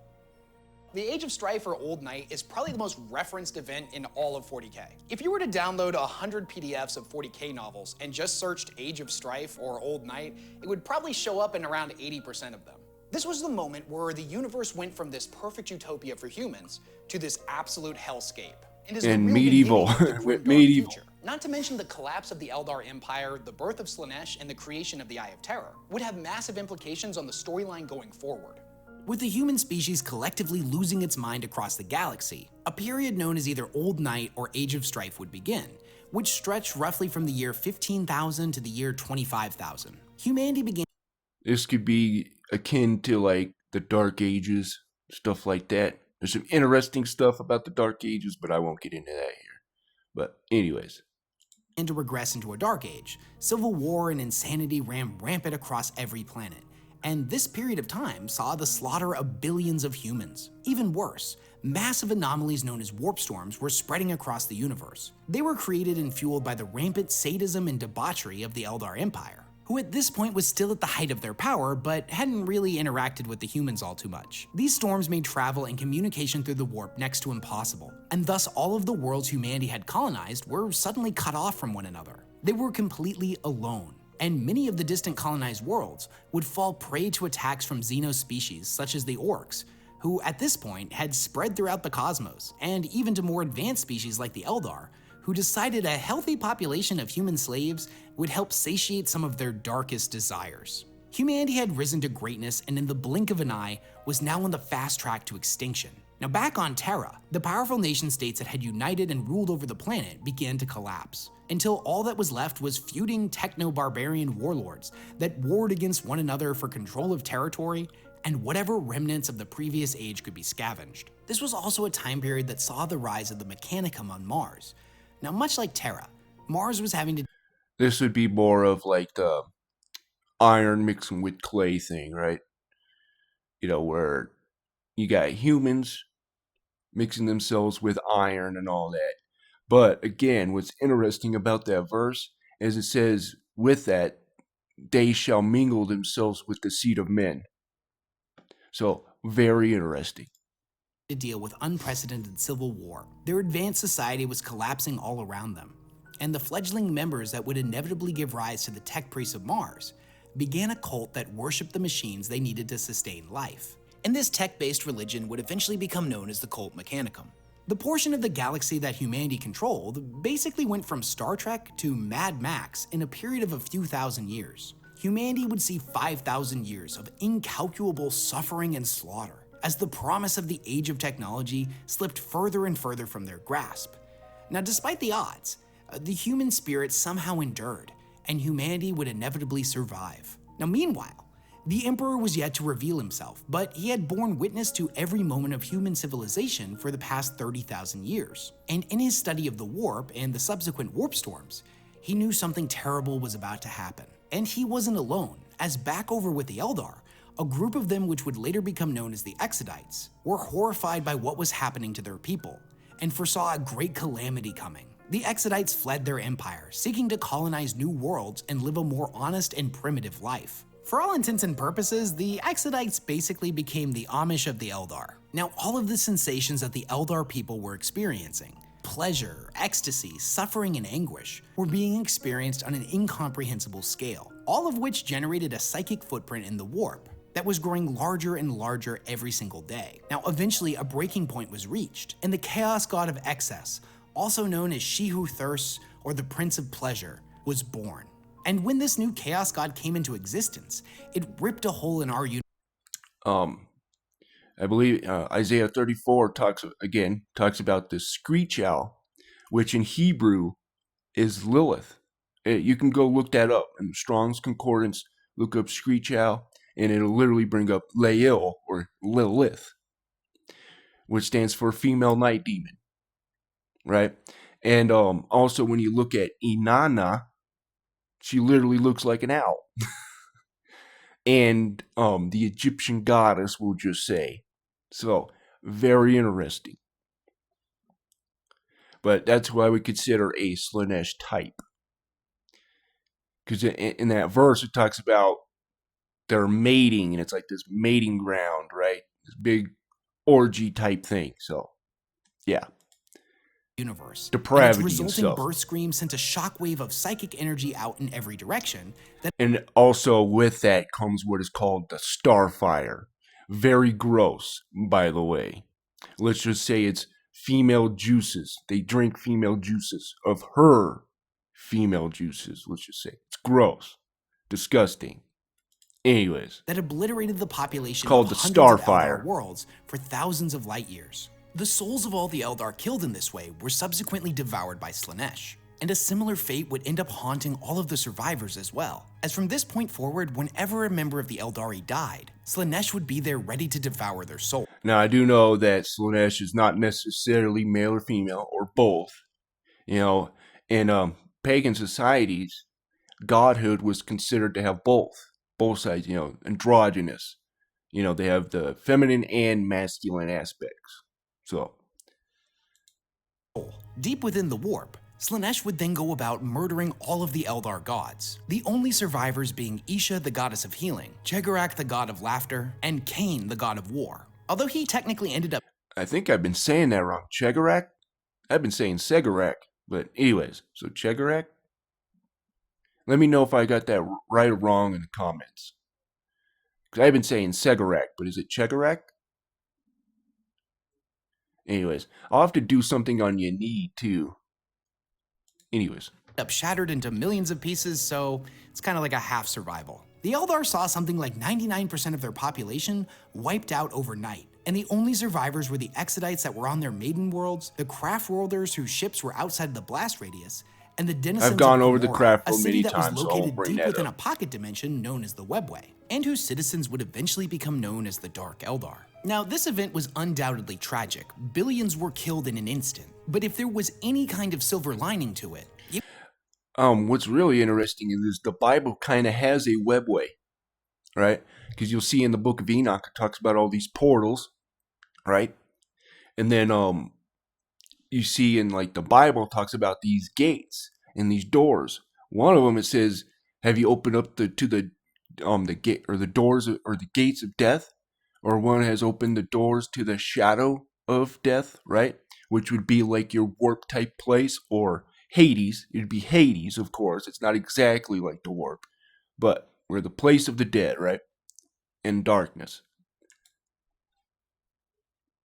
The Age of Strife or Old Night is probably the most referenced event in all of 40k. If you were to download 100 PDFs of 40k novels and just searched Age of Strife or Old Night, it would probably show up in around 80% of them. This was the moment where the universe went from this perfect utopia for humans to this absolute hellscape. And medieval. Medieval. Future. Not to mention the collapse of the Eldar Empire, the birth of Slaanesh, and the creation of the Eye of Terror would have massive implications on the storyline going forward. With the human species collectively losing its mind across the galaxy, a period known as either Old Night or Age of Strife would begin, which stretched roughly from the year 15,000 to the year 25,000. Humanity began. This could be akin to like the Dark Ages, stuff like that. There's some interesting stuff about the Dark Ages, but I won't get into that here. But anyways. And to regress into a Dark Age, civil war and insanity ran rampant across every planet. And this period of time saw the slaughter of billions of humans. Even worse, massive anomalies known as warp storms were spreading across the universe. They were created and fueled by the rampant sadism and debauchery of the Eldar Empire, who at this point was still at the height of their power, but hadn't really interacted with the humans all too much. These storms made travel and communication through the warp next to impossible, and thus all of the worlds humanity had colonized were suddenly cut off from one another. They were completely alone, and many of the distant colonized worlds would fall prey to attacks from xenospecies such as the orcs, who at this point had spread throughout the cosmos, and even to more advanced species like the Eldar, who decided a healthy population of human slaves would help satiate some of their darkest desires. Humanity had risen to greatness and in the blink of an eye was now on the fast track to extinction. Now back on Terra, the powerful nation states that had united and ruled over the planet began to collapse, until all that was left was feuding techno-barbarian warlords that warred against one another for control of territory and whatever remnants of the previous age could be scavenged. This was also a time period that saw the rise of the Mechanicum on Mars. Now much like Terra, Mars was having to... This would be more of like the iron mixing with clay thing, right? You know, where you got humans mixing themselves with iron and all that. But again, what's interesting about that verse is it says, with that, they shall mingle themselves with the seed of men. So, very interesting. To deal with unprecedented civil war. Their advanced society was collapsing all around them, and the fledgling members that would inevitably give rise to the tech priests of Mars began a cult that worshipped the machines they needed to sustain life. And this tech-based religion would eventually become known as the Cult Mechanicum. The portion of the galaxy that humanity controlled basically went from Star Trek to Mad Max in a period of a few thousand years. Humanity would see 5,000 years of incalculable suffering and slaughter as the promise of the age of technology slipped further and further from their grasp. Now, despite the odds, the human spirit somehow endured, and humanity would inevitably survive. Now, meanwhile, the Emperor was yet to reveal himself, but he had borne witness to every moment of human civilization for the past 30,000 years. And in his study of the warp and the subsequent warp storms, he knew something terrible was about to happen. And he wasn't alone, as back over with the Eldar, a group of them which would later become known as the Exodites, were horrified by what was happening to their people, and foresaw a great calamity coming. The Exodites fled their empire, seeking to colonize new worlds and live a more honest and primitive life. For all intents and purposes, the Exodites basically became the Amish of the Eldar. Now, all of the sensations that the Eldar people were experiencing, pleasure, ecstasy, suffering, and anguish, were being experienced on an incomprehensible scale, all of which generated a psychic footprint in the warp that was growing larger and larger every single day. Now, eventually, a breaking point was reached, and the chaos god of excess, also known as She Who Thirsts or the Prince of Pleasure, was born. And when this new chaos god came into existence, it ripped a hole in our universe. I believe Isaiah 34 talks about the screech owl, which in Hebrew is Lilith. You can go look that up in Strong's Concordance, look up screech owl, and it'll literally bring up Lael or Lilith, which stands for female night demon, right? And also when you look at Inanna, she literally looks like an owl. And the Egyptian goddess, we'll just say. So, very interesting. But that's why we consider a Slaanesh type. Because in that verse, it talks about their mating, and it's like this mating ground, right? This big orgy type thing. So, yeah. Universe. Depravity and its resulting itself. birth scream sent a shockwave of psychic energy out in every direction. And also with that comes what is called the starfire. Very gross, by the way. Let's just say it's female juices. They drink female juices of her female juices. Let's just say it's gross, disgusting. Anyways, that obliterated the population called of the hundreds starfire of Eldar worlds for thousands of light years. The souls of all the Eldar killed in this way were subsequently devoured by Slaanesh, and a similar fate would end up haunting all of the survivors as well, as from this point forward, whenever a member of the Eldari died, Slaanesh would be there ready to devour their soul. Now, I do know that Slaanesh is not necessarily male or female, or both. You know, in pagan societies, godhood was considered to have both sides, you know, androgynous. You know, they have the feminine and masculine aspects. So, deep within the warp, Slaanesh would then go about murdering all of the Eldar gods, the only survivors being Isha, the goddess of healing, Chegarak, the god of laughter, and Cain, the god of war. Although he technically ended up... I think I've been saying that wrong. Chegarak? I've been saying Segarak. But anyways, so Chegarak? Let me know if I got that right or wrong in the comments. Because I've been saying Segarak, but is it Chegarak? Anyways, I'll have to do something on your knee, too. Anyways. Up shattered into millions of pieces, so it's kind of like a half survival. The Eldar saw something like 99% of their population wiped out overnight, and the only survivors were the Exodites that were on their maiden worlds, the craft worlders whose ships were outside the blast radius, and the denizens I've gone of over the Gomorrah, craft a world city many that times, was so I won't located bring deep that within up. a pocket dimension known as the Webway, and whose citizens would eventually become known as the Dark Eldar. Now, this event was undoubtedly tragic. Billions were killed in an instant, but if there was any kind of silver lining to it, what's really interesting is the Bible kind of has a webway, right? Because you'll see in the book of Enoch, it talks about all these portals, right? And then you see in like the Bible talks about these gates and these doors. One of them it says, "Have you opened up the gate or the doors or the gates of death?" Or one has opened the doors to the shadow of death, right? Which would be like your warp type place, or Hades. It'd be Hades, of course. It's not exactly like the warp, but we're the place of the dead, right? In darkness.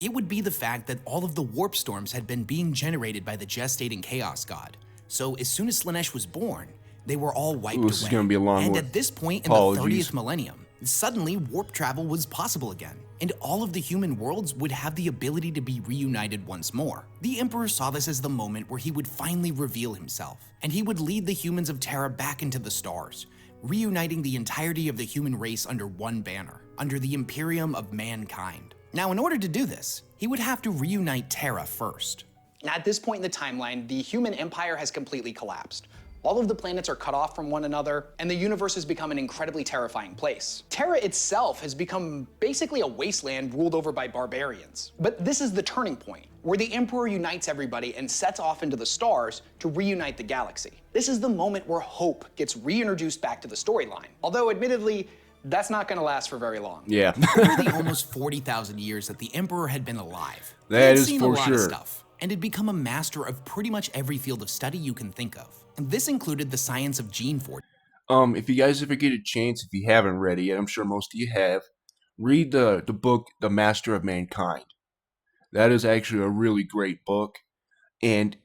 it would be the fact that all of the warp storms had been being generated by the gestating chaos god. So as soon as Slaanesh was born, they were all wiped away. This is going to be a long one. And at this point in the 30th millennium, suddenly warp travel was possible again, and all of the human worlds would have the ability to be reunited once more. The Emperor saw this as the moment where he would finally reveal himself, and he would lead the humans of Terra back into the stars, reuniting the entirety of the human race under one banner, under the Imperium of Mankind. Now, in order to do this, he would have to reunite Terra first. At this point in the timeline, the human empire has completely collapsed. All of the planets are cut off from one another, and the universe has become an incredibly terrifying place. Terra itself has become basically a wasteland ruled over by barbarians. But this is the turning point, where the Emperor unites everybody and sets off into the stars to reunite the galaxy. This is the moment where hope gets reintroduced back to the storyline. Although, admittedly, that's not going to last for very long. Yeah. Over the almost 40,000 years that the Emperor had been alive, that is seen for a lot sure. Of stuff, and had become a master of pretty much every field of study you can think of. And this included the science of gene forging. If you guys ever get a chance, if you haven't read it yet, I'm sure most of you have, read the book, The Master of Mankind. That is actually a really great book. And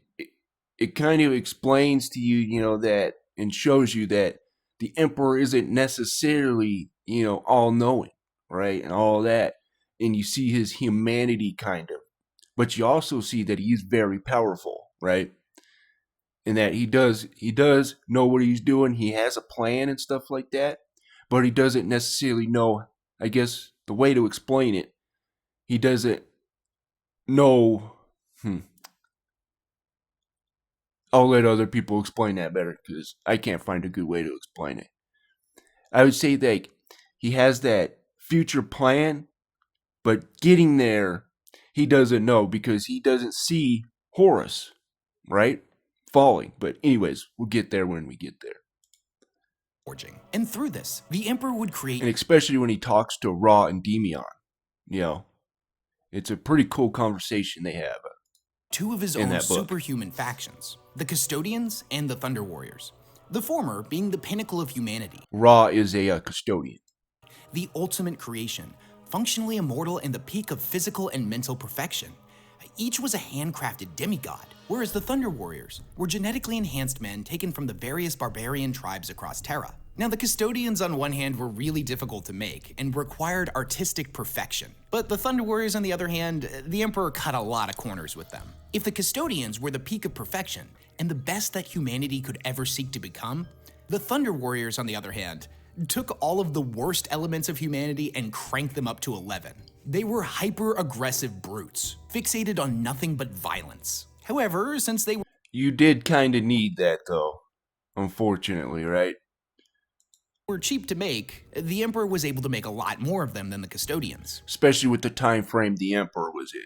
it kind of explains to you, you know, that, and shows you that the Emperor isn't necessarily, you know, all-knowing, right? And all that. And you see his humanity, kind of. But you also see that he is very powerful, right? And that he does know what he's doing. He has a plan and stuff like that. But he doesn't necessarily know, I guess, the way to explain it. He doesn't know. I'll let other people explain that better, because I can't find a good way to explain it. I would say that he has that future plan, but getting there, he doesn't know, because he doesn't see Horus, right? Falling. But anyways, we'll get there when we get there. And through this, the Emperor would create... And especially when he talks to Ra and Demion, you know. It's a pretty cool conversation they have. Two of his own superhuman factions, the Custodians and the Thunder Warriors. The former being the pinnacle of humanity. Ra is a custodian. The ultimate creation, functionally immortal and the peak of physical and mental perfection. Each was a handcrafted demigod, whereas the Thunder Warriors were genetically enhanced men taken from the various barbarian tribes across Terra. Now, the Custodians on one hand were really difficult to make and required artistic perfection. But the Thunder Warriors on the other hand, the Emperor cut a lot of corners with them. If the Custodians were the peak of perfection and the best that humanity could ever seek to become, the Thunder Warriors on the other hand took all of the worst elements of humanity and cranked them up to 11. They were hyper-aggressive brutes, fixated on nothing but violence. However, since they were— You did kind of need that though, unfortunately, right? Were cheap to make, the Emperor was able to make a lot more of them than the Custodians. Especially with the time frame the Emperor was in.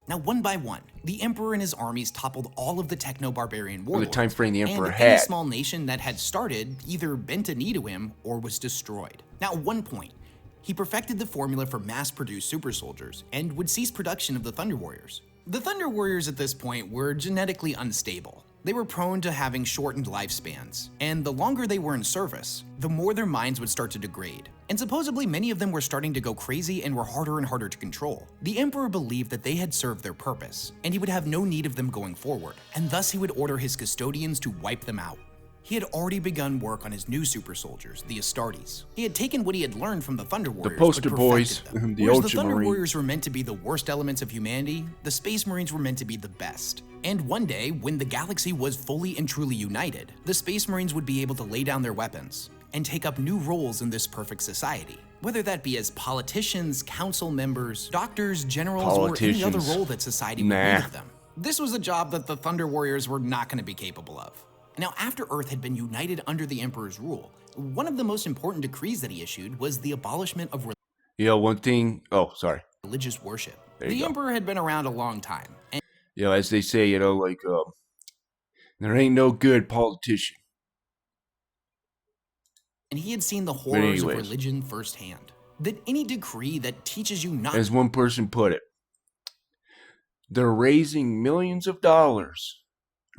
Now, one by one, the Emperor and his armies toppled all of the techno-barbarian warlords. The time frame the Emperor and had. Any small nation that had started either bent a knee to him or was destroyed. Now, at one point, he perfected the formula for mass-produced super soldiers and would cease production of the Thunder Warriors. The Thunder Warriors at this point were genetically unstable. They were prone to having shortened lifespans, and the longer they were in service, the more their minds would start to degrade. And supposedly many of them were starting to go crazy and were harder and harder to control. The Emperor believed that they had served their purpose, and he would have no need of them going forward, and thus he would order his Custodians to wipe them out. He had already begun work on his new super soldiers, the Astartes. He had taken what he had learned from the Thunder Warriors, the poster boys, the Whereas the Thunder Warriors were meant to be the worst elements of humanity, the Space Marines were meant to be the best. And one day, when the galaxy was fully and truly united, the Space Marines would be able to lay down their weapons and take up new roles in this perfect society. Whether that be as politicians, council members, doctors, generals, or any other role that society would need of them. This was a job that the Thunder Warriors were not going to be capable of. Now, after Earth had been united under the Emperor's rule, one of the most important decrees that he issued was the abolishment of religious worship. The Emperor had been around a long time. And as they say, there ain't no good politician. And he had seen the horrors of religion firsthand. That any decree that teaches you not— As one person put it, they're raising millions of dollars.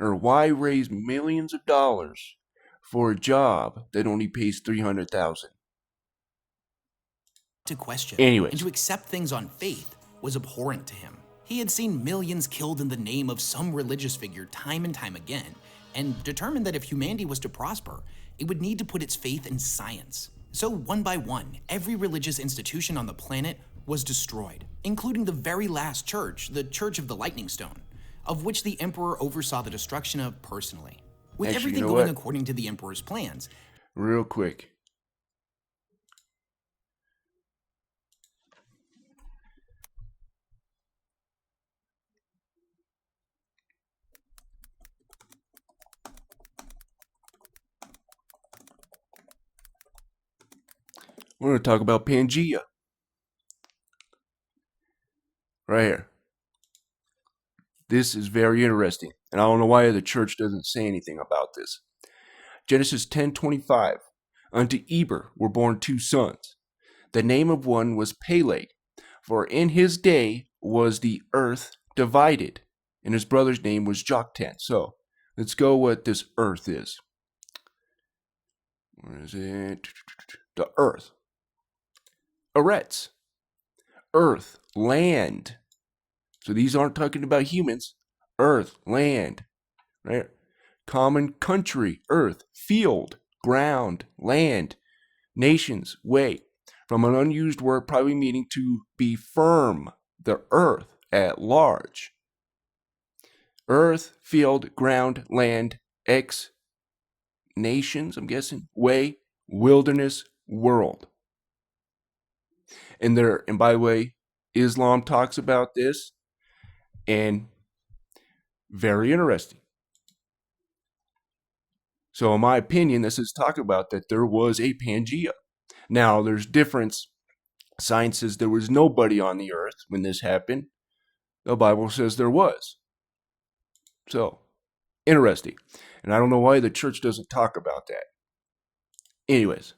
Or why raise millions of dollars for a job that only pays $300,000? To question and to accept things on faith was abhorrent to him. He had seen millions killed in the name of some religious figure time and time again, and determined that if humanity was to prosper, it would need to put its faith in science. So one by one, every religious institution on the planet was destroyed, including the very last church, the Church of the Lightning Stone, of which the Emperor oversaw the destruction of personally. With everything going according to the Emperor's plans. Real quick. We're going to talk about Pangea. Right here. This is very interesting, and I don't know why the church doesn't say anything about this. Genesis 10:25. Unto Eber were born 2 sons. The name of one was Peleg, for in his day was the earth divided, and his brother's name was Joktan. So, let's go what this earth is. Where is it? The earth. Eretz. Earth, land. So these aren't talking about humans. Earth, land, right? Common country, earth, field, ground, land, nations, way. From an unused word probably meaning to be firm, the earth at large. Earth, field, ground, land, X, nations, I'm guessing, way, wilderness, world. And by the way, Islam talks about this. And very interesting. So in my opinion, this is talk about that there was a Pangea. Now, there's difference. Science says there was nobody on the earth when this happened. The Bible says there was. So, interesting. And I don't know why the church doesn't talk about that. Anyways.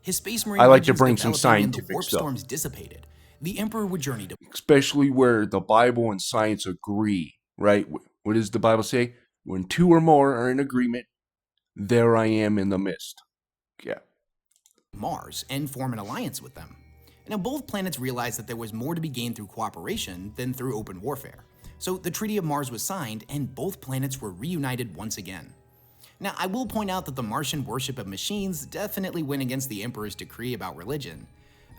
His Space Marine I like to bring some scientific warp stuff. Storms dissipated, the Emperor would journey to... Especially where the Bible and science agree, right? What does the Bible say? When two or more are in agreement, there I am in the midst. Yeah. Mars and form an alliance with them. Now, both planets realized that there was more to be gained through cooperation than through open warfare. So the Treaty of Mars was signed, and both planets were reunited once again. Now, I will point out that the Martian worship of machines definitely went against the Emperor's decree about religion,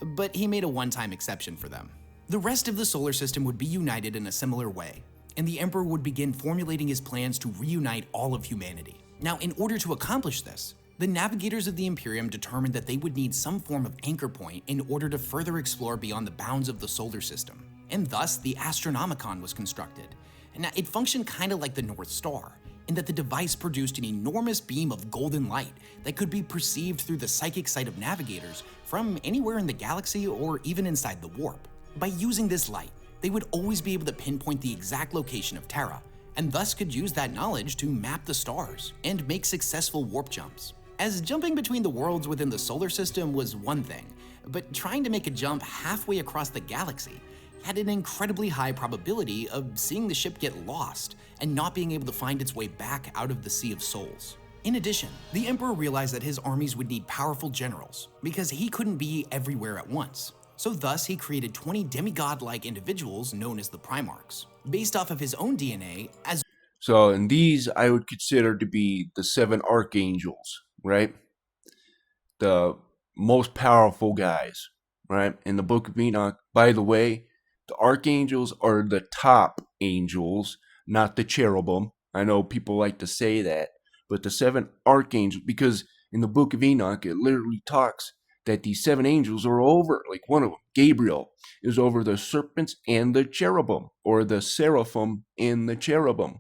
but he made a one-time exception for them. The rest of the solar system would be united in a similar way, and the Emperor would begin formulating his plans to reunite all of humanity. Now, in order to accomplish this, the navigators of the Imperium determined that they would need some form of anchor point in order to further explore beyond the bounds of the solar system, and thus the Astronomicon was constructed. Now, it functioned kind of like the North Star, in that the device produced an enormous beam of golden light that could be perceived through the psychic sight of navigators from anywhere in the galaxy or even inside the warp. By using this light, they would always be able to pinpoint the exact location of Terra, and thus could use that knowledge to map the stars and make successful warp jumps. As jumping between the worlds within the solar system was one thing, but trying to make a jump halfway across the galaxy had an incredibly high probability of seeing the ship get lost and not being able to find its way back out of the Sea of Souls. In addition, the Emperor realized that his armies would need powerful generals because he couldn't be everywhere at once. So thus he created 20 demigod-like individuals known as the Primarchs, based off of his own DNA as... So, and these I would consider to be the 7 archangels, right? The most powerful guys, right? In the Book of Enoch. By the way, the archangels are the top angels, not the cherubim. I know people like to say that, but the 7 archangels, because in the Book of Enoch, it literally talks that these 7 angels are over, like one of them, Gabriel, is over the serpents and the cherubim, or the seraphim and the cherubim.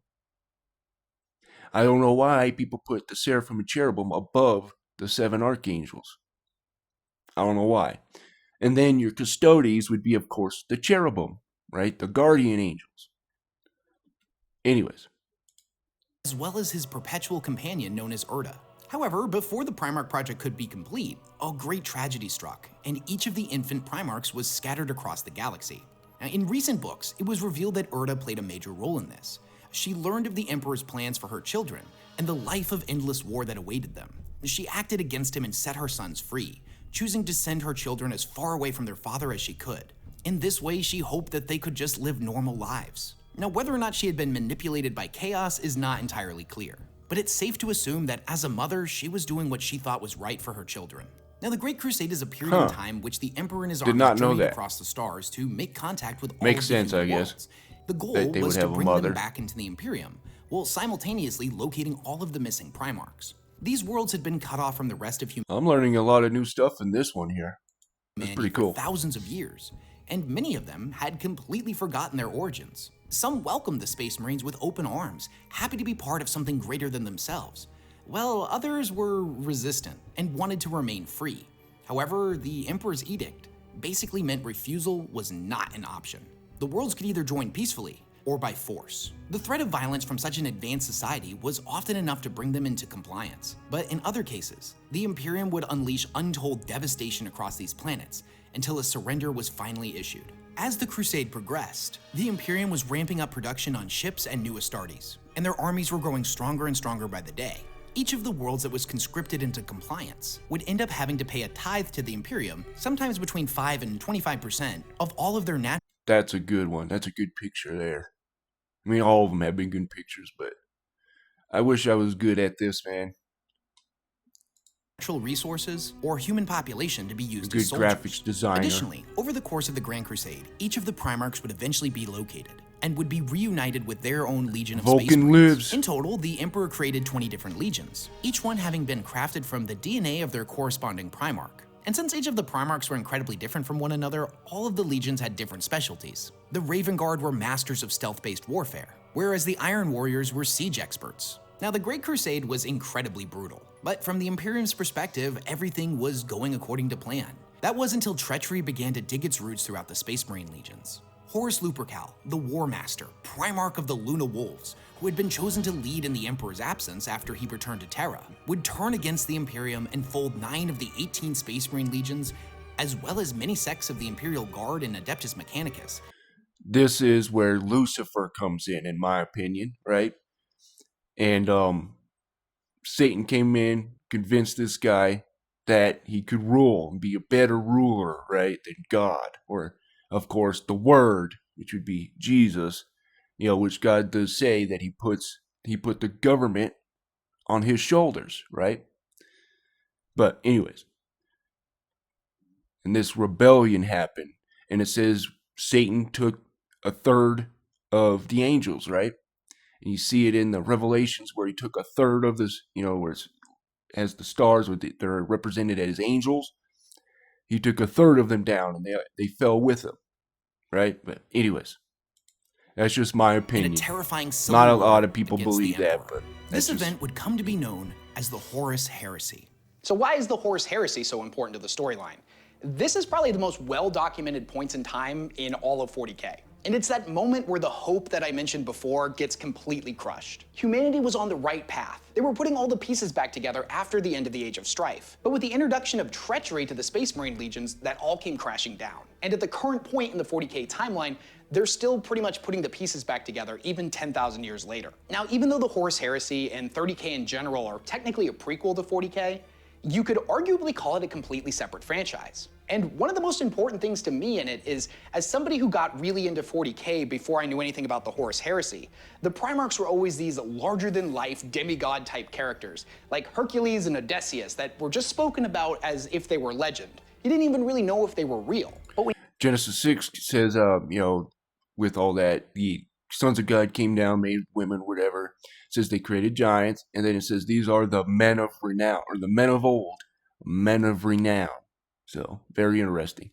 I don't know why people put the seraphim and cherubim above the 7 archangels. I don't know why. And then your custodes would be, of course, the cherubim, right? The guardian angels. Anyways. As well as his perpetual companion known as Urda. However, before the Primarch project could be complete, a great tragedy struck, and each of the infant Primarchs was scattered across the galaxy. Now, in recent books, it was revealed that Urda played a major role in this. She learned of the Emperor's plans for her children and the life of endless war that awaited them. She acted against him and set her sons free, choosing to send her children as far away from their father as she could. In this way, she hoped that they could just live normal lives. Now, whether or not she had been manipulated by chaos is not entirely clear, but it's safe to assume that as a mother, she was doing what she thought was right for her children. Now, the Great Crusade is a period in time which the Emperor and his army journeyed across the stars to make contact with all of the human worlds. The goal was to bring them back into the Imperium, while simultaneously locating all of the missing Primarchs. These worlds had been cut off from the rest of humanity. I'm learning a lot of new stuff in this one here. That's pretty cool. For thousands of years, and many of them had completely forgotten their origins. Some welcomed the Space Marines with open arms, happy to be part of something greater than themselves, while others were resistant and wanted to remain free. However, the Emperor's edict basically meant refusal was not an option. The worlds could either join peacefully or by force. The threat of violence from such an advanced society was often enough to bring them into compliance, but in other cases, the Imperium would unleash untold devastation across these planets until a surrender was finally issued. As the Crusade progressed, the Imperium was ramping up production on ships and new Astartes, and their armies were growing stronger and stronger by the day. Each of the worlds that was conscripted into compliance would end up having to pay a tithe to the Imperium, sometimes between 5 and 25% of all of their natural... That's a good one. That's a good picture there. I mean, all of them have been good pictures, but I wish I was good at this, man. Natural resources or human population to be used as soldiers. Good graphics designer. Additionally, over the course of the Grand Crusade, each of the Primarchs would eventually be located and would be reunited with their own legion of Space Marines. Lives. In total, the Emperor created 20 different legions, each one having been crafted from the DNA of their corresponding Primarch. And since each of the Primarchs were incredibly different from one another, all of the legions had different specialties. The Raven Guard were masters of stealth-based warfare, whereas the Iron Warriors were siege experts. Now, the Great Crusade was incredibly brutal, but from the Imperium's perspective, everything was going according to plan. That was until treachery began to dig its roots throughout the Space Marine legions. Horus Lupercal, the War Master, Primarch of the Luna Wolves, who had been chosen to lead in the Emperor's absence after he returned to Terra, would turn against the Imperium and fold 9 of the 18 Space Marine legions as well as many sects of the Imperial Guard and Adeptus Mechanicus. This is where Lucifer comes in my opinion, right? And Satan came in, convinced this guy that he could rule and be a better ruler, right, than God. Or, of course, the Word, which would be Jesus, which God does say that he put the government on his shoulders, right? But anyways, and this rebellion happened, and it says Satan took a third of the angels, right? And you see it in the Revelations where he took a third of this, where it's as the stars, they're represented as angels. He took a third of them down, and they fell with him, right? But anyways, that's just my opinion. And a terrifying Not a lot of people believe that, but this event would come to be known as the Horus Heresy. So why is the Horus Heresy so important to the storyline? This is probably the most well-documented points in time in all of 40k. And it's that moment where the hope that I mentioned before gets completely crushed. Humanity was on the right path. They were putting all the pieces back together after the end of the Age of Strife. But with the introduction of treachery to the Space Marine legions, that all came crashing down. And at the current point in the 40k timeline, they're still pretty much putting the pieces back together even 10,000 years later. Now, even though the Horus Heresy and 30k in general are technically a prequel to 40k, you could arguably call it a completely separate franchise. And one of the most important things to me in it is, as somebody who got really into 40k before I knew anything about the Horus Heresy, the Primarchs were always these larger-than-life demigod-type characters, like Hercules and Odysseus, that were just spoken about as if they were legend. You didn't even really know if they were real. But Genesis 6 says, with all that, the sons of God came down, made women, whatever. It says they created giants, and then it says these are the men of renown, or the men of old, men of renown. So, very interesting.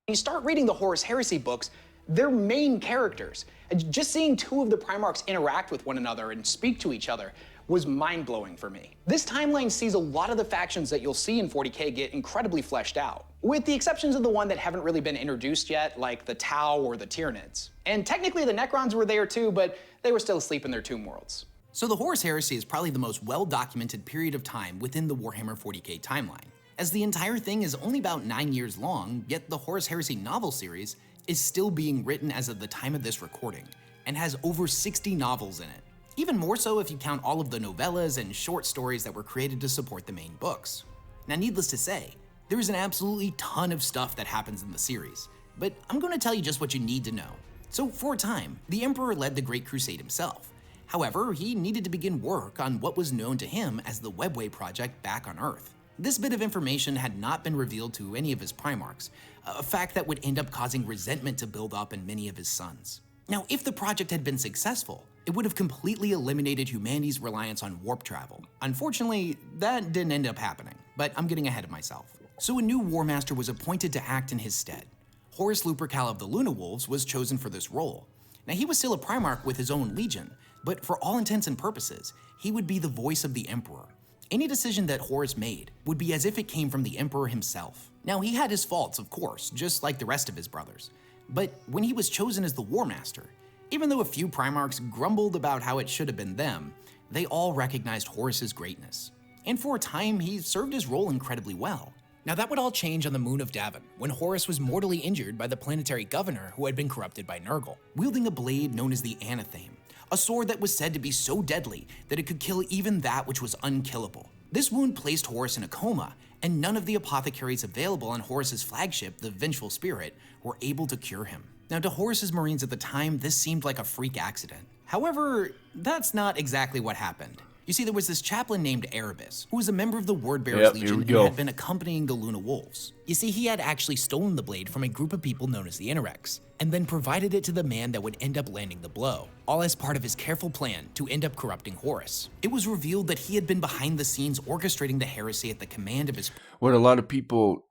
When you start reading the Horus Heresy books, they're main characters. Just seeing two of the Primarchs interact with one another and speak to each other was mind-blowing for me. This timeline sees a lot of the factions that you'll see in 40k get incredibly fleshed out, with the exceptions of the one that haven't really been introduced yet, like the Tau or the Tyranids. And technically the Necrons were there too, but they were still asleep in their tomb worlds. So the Horus Heresy is probably the most well-documented period of time within the Warhammer 40k timeline, as the entire thing is only about 9 years long, yet the Horus Heresy novel series is still being written as of the time of this recording, and has over 60 novels in it. Even more so if you count all of the novellas and short stories that were created to support the main books. Now, needless to say, there is an absolutely ton of stuff that happens in the series, but I'm going to tell you just what you need to know. So for a time, the Emperor led the Great Crusade himself. However, he needed to begin work on what was known to him as the Webway Project back on Earth. This bit of information had not been revealed to any of his Primarchs, a fact that would end up causing resentment to build up in many of his sons. Now, if the project had been successful, it would have completely eliminated humanity's reliance on warp travel. Unfortunately, that didn't end up happening, but I'm getting ahead of myself. So a new War Master was appointed to act in his stead. Horus Lupercal of the Luna Wolves was chosen for this role. Now, he was still a Primarch with his own legion, but for all intents and purposes, he would be the voice of the Emperor. Any decision that Horus made would be as if it came from the Emperor himself. Now, he had his faults, of course, just like the rest of his brothers. But when he was chosen as the War Master, even though a few Primarchs grumbled about how it should have been them, they all recognized Horus's greatness. And for a time, he served his role incredibly well. Now, that would all change on the moon of Davin, when Horus was mortally injured by the planetary governor who had been corrupted by Nurgle, wielding a blade known as the Anathame, a sword that was said to be so deadly that it could kill even that which was unkillable. This wound placed Horus in a coma, and none of the apothecaries available on Horus's flagship, the Vengeful Spirit, were able to cure him. Now, to Horus's Marines at the time, this seemed like a freak accident. However, that's not exactly what happened. You see, there was this chaplain named Erebus, who was a member of the Wordbearers Legion and had been accompanying the Luna Wolves. You see, he had actually stolen the blade from a group of people known as the Inorex, and then provided it to the man that would end up landing the blow, all as part of his careful plan to end up corrupting Horus. It was revealed that he had been behind the scenes orchestrating the heresy at the command of his... What a lot of people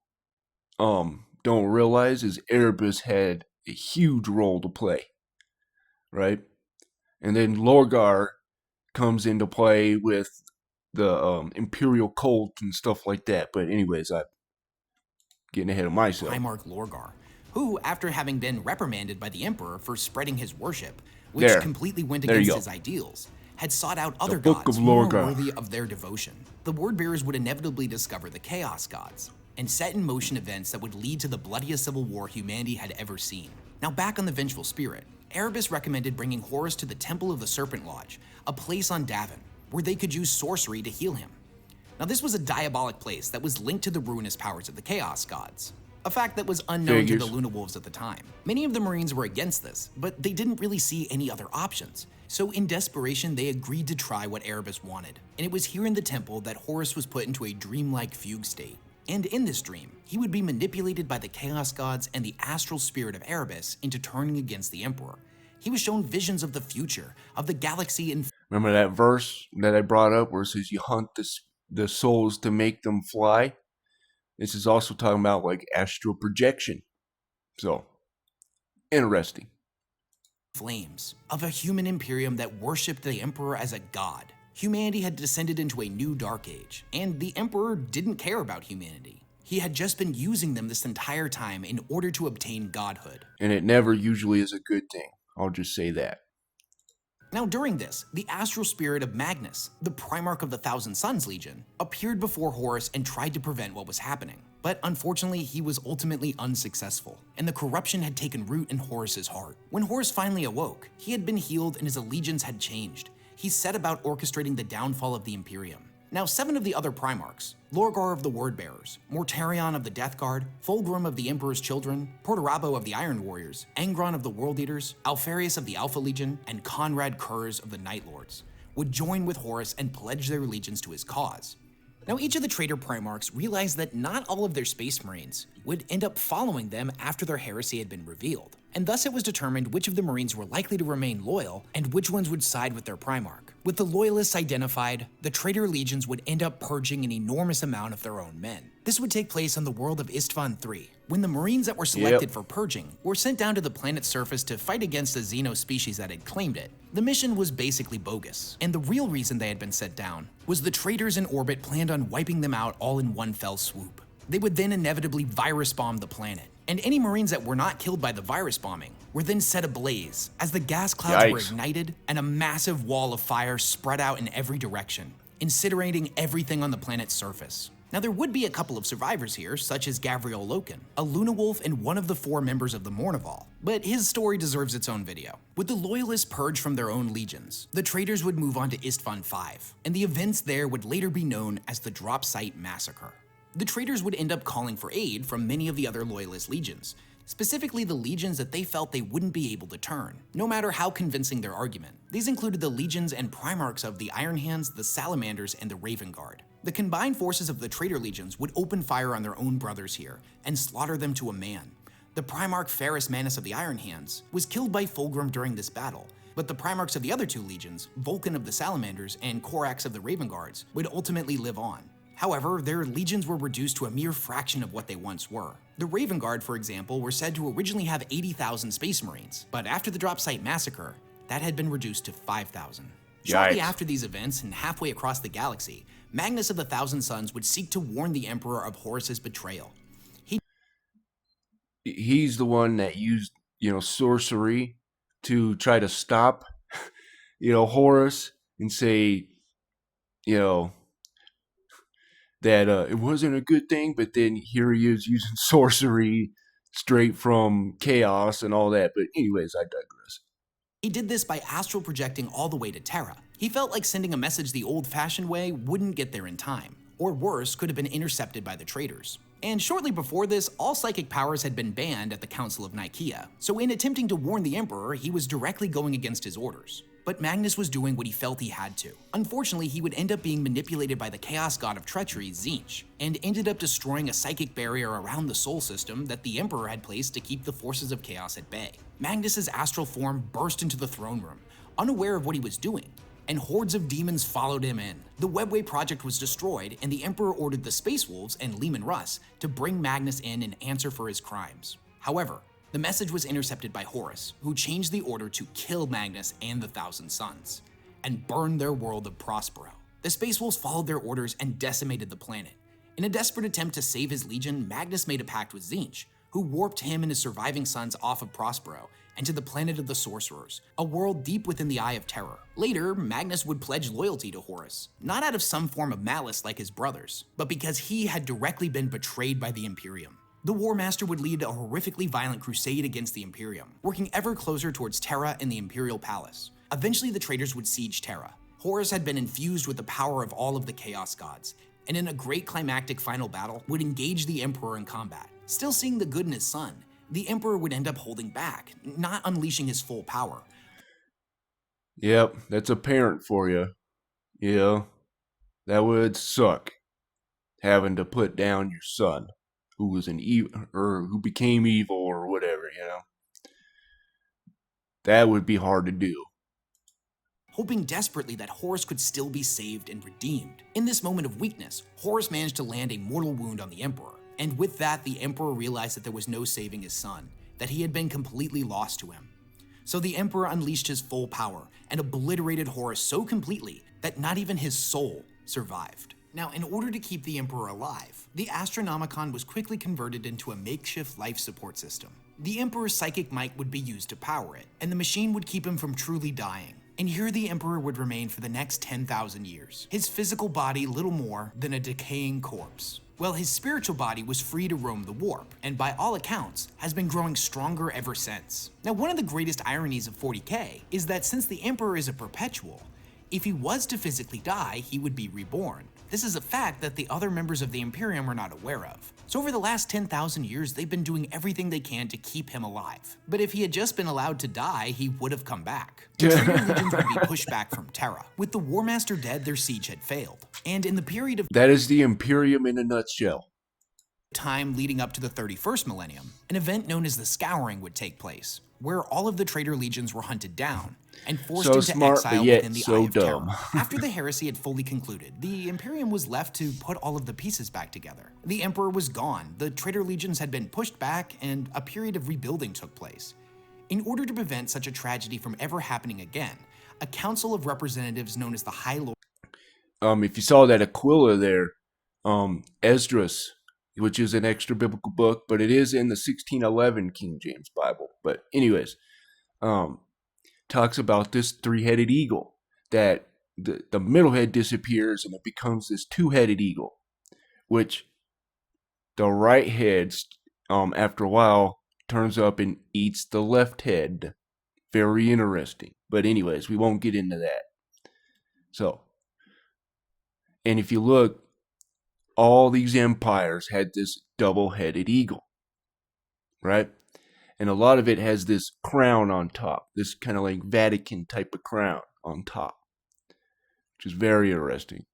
don't realize is Erebus had a huge role to play, right? And then Lorgar comes into play with the Imperial cult and stuff like that. But anyways, I'm getting ahead of myself. Primarch Lorgar, who, after having been reprimanded by the Emperor for spreading his worship, which completely went against his ideals, had sought out other gods more worthy of their devotion. The Wordbearers would inevitably discover the Chaos Gods. and set in motion events that would lead to the bloodiest civil war humanity had ever seen. Now back on the vengeful spirit, Erebus recommended bringing Horus to the Temple of the Serpent Lodge, a place on Davin, where they could use sorcery to heal him. Now this was a diabolic place that was linked to the ruinous powers of the Chaos Gods, a fact that was unknown to the Luna Wolves at the time. Many of the Marines were against this, but they didn't really see any other options. So in desperation, they agreed to try what Erebus wanted. And it was here in the temple that Horus was put into a dreamlike fugue state. And in this dream, he would be manipulated by the Chaos Gods and the astral spirit of Erebus into turning against the Emperor. He was shown visions of the future, of the galaxy and... Remember that verse that I brought up where it says you hunt the souls to make them fly? This is also talking about like astral projection. So, interesting. Flames of a human imperium that worshipped the Emperor as a god. Humanity had descended into a new dark age, and the Emperor didn't care about humanity. He had just been using them this entire time in order to obtain godhood. And it never usually is a good thing. I'll just say that. Now during this, the astral spirit of Magnus, the Primarch of the Thousand Suns Legion, appeared before Horus and tried to prevent what was happening. But unfortunately, he was ultimately unsuccessful, and the corruption had taken root in Horus's heart. When Horus finally awoke, he had been healed and his allegiance had changed. He set about orchestrating the downfall of the Imperium. Now 7 of the other Primarchs, Lorgar of the Wordbearers, Mortarion of the Death Guard, Fulgrim of the Emperor's Children, Portorabo of the Iron Warriors, Angron of the World Eaters, Alfarius of the Alpha Legion, and Conrad Kurz of the Night Lords, would join with Horus and pledge their allegiance to his cause. Now each of the traitor Primarchs realized that not all of their Space Marines would end up following them after their heresy had been revealed, and thus it was determined which of the Marines were likely to remain loyal and which ones would side with their Primarch. With the loyalists identified, the traitor legions would end up purging an enormous amount of their own men. This would take place on the world of Istvan III, when the Marines that were selected for purging were sent down to the planet's surface to fight against the Xeno species that had claimed it. The mission was basically bogus, and the real reason they had been sent down was the traitors in orbit planned on wiping them out all in one fell swoop. They would then inevitably virus bomb the planet, and any Marines that were not killed by the virus bombing were then set ablaze as the gas clouds were ignited and a massive wall of fire spread out in every direction, incinerating everything on the planet's surface. Now there would be a couple of survivors here, such as Gavriel Loken, a Luna Wolf and one of the 4 members of the Mournival, but his story deserves its own video. With the Loyalists purged from their own legions, the traitors would move on to Istvan V, and the events there would later be known as the Drop Site Massacre. The traitors would end up calling for aid from many of the other Loyalist legions, specifically the legions that they felt they wouldn't be able to turn, no matter how convincing their argument. These included the legions and Primarchs of the Iron Hands, the Salamanders, and the Raven Guard. The combined forces of the traitor legions would open fire on their own brothers here and slaughter them to a man. The Primarch Ferrus Manus of the Iron Hands was killed by Fulgrim during this battle, but the Primarchs of the other 2 legions, Vulcan of the Salamanders and Corax of the Raven Guards, would ultimately live on. However, their legions were reduced to a mere fraction of what they once were. The Raven Guard, for example, were said to originally have 80,000 Space Marines, but after the Drop Site Massacre, that had been reduced to 5,000. Shortly after these events, and halfway across the galaxy, Magnus of the Thousand Suns would seek to warn the Emperor of Horus's betrayal. He's the one that used, sorcery to try to stop, Horus and say, that it wasn't a good thing, but then here he is using sorcery straight from chaos and all that. But anyways, I digress. He did this by astral projecting all the way to Terra. He felt like sending a message the old-fashioned way wouldn't get there in time, or worse, could have been intercepted by the traitors. And shortly before this, all psychic powers had been banned at the Council of Nicaea, so in attempting to warn the Emperor, he was directly going against his orders. But Magnus was doing what he felt he had to. Unfortunately, he would end up being manipulated by the Chaos God of Treachery, Tzeentch, and ended up destroying a psychic barrier around the Sol system that the Emperor had placed to keep the forces of chaos at bay. Magnus's astral form burst into the throne room, unaware of what he was doing, and hordes of demons followed him in. The Webway project was destroyed, and the Emperor ordered the Space Wolves and Leman Russ to bring Magnus in and answer for his crimes. However, the message was intercepted by Horus, who changed the order to kill Magnus and the Thousand Suns, and burn their world of Prospero. The Space Wolves followed their orders and decimated the planet. In a desperate attempt to save his legion, Magnus made a pact with Tzeentch, who warped him and his surviving sons off of Prospero and to the planet of the sorcerers, a world deep within the Eye of Terror. Later, Magnus would pledge loyalty to Horus, not out of some form of malice like his brothers, but because he had directly been betrayed by the Imperium. The War Master would lead a horrifically violent crusade against the Imperium, working ever closer towards Terra and the Imperial Palace. Eventually, the traitors would siege Terra. Horus had been infused with the power of all of the Chaos Gods, and in a great climactic final battle, would engage the Emperor in combat. Still seeing the good in his son, the Emperor would end up holding back, not unleashing his full power. Yep, that's a parent for you. Yeah, that would suck, having to put down your son, who was an evil, or who became evil, or whatever, you know. That would be hard to do. Hoping desperately that Horus could still be saved and redeemed. In this moment of weakness, Horus managed to land a mortal wound on the Emperor, and with that, the Emperor realized that there was no saving his son, that he had been completely lost to him. So the Emperor unleashed his full power and obliterated Horus so completely that not even his soul survived. Now, in order to keep the Emperor alive, the Astronomicon was quickly converted into a makeshift life support system. The Emperor's psychic might would be used to power it, and the machine would keep him from truly dying. And here the Emperor would remain for the next 10,000 years, his physical body little more than a decaying corpse, while his spiritual body was free to roam the warp, and by all accounts, has been growing stronger ever since. Now, one of the greatest ironies of 40k is that since the Emperor is a perpetual, if he was to physically die, he would be reborn. This is a fact that the other members of the Imperium are not aware of. So over the last 10,000 years, they've been doing everything they can to keep him alive. But if he had just been allowed to die, he would have come back. The traitor legions would be pushed back from Terra. With the War Master dead, their siege had failed. And in the period of that is the Imperium in a nutshell. Time leading up to the 31st millennium, an event known as the Scouring would take place, where all of the traitor legions were hunted down and forced into exile within the Eye of Terror. After the heresy had fully concluded, the Imperium was left to put all of the pieces back together. The Emperor was gone, the traitor legions had been pushed back, and a period of rebuilding took place. In order to prevent such a tragedy from ever happening again, a council of representatives known as the High Lord... If you saw that Aquila there, Esdras, which is an extra biblical book, but it is in the 1611 King James Bible. But anyways, talks about this three-headed eagle, that the middle head disappears and it becomes this two-headed eagle, which the right head, after a while, turns up and eats the left head. Very interesting. But anyways, we won't get into that. So, and if you look, all these empires had this double-headed eagle, right? And a lot of it has this crown on top, this kind of like Vatican type of crown on top, which is very interesting.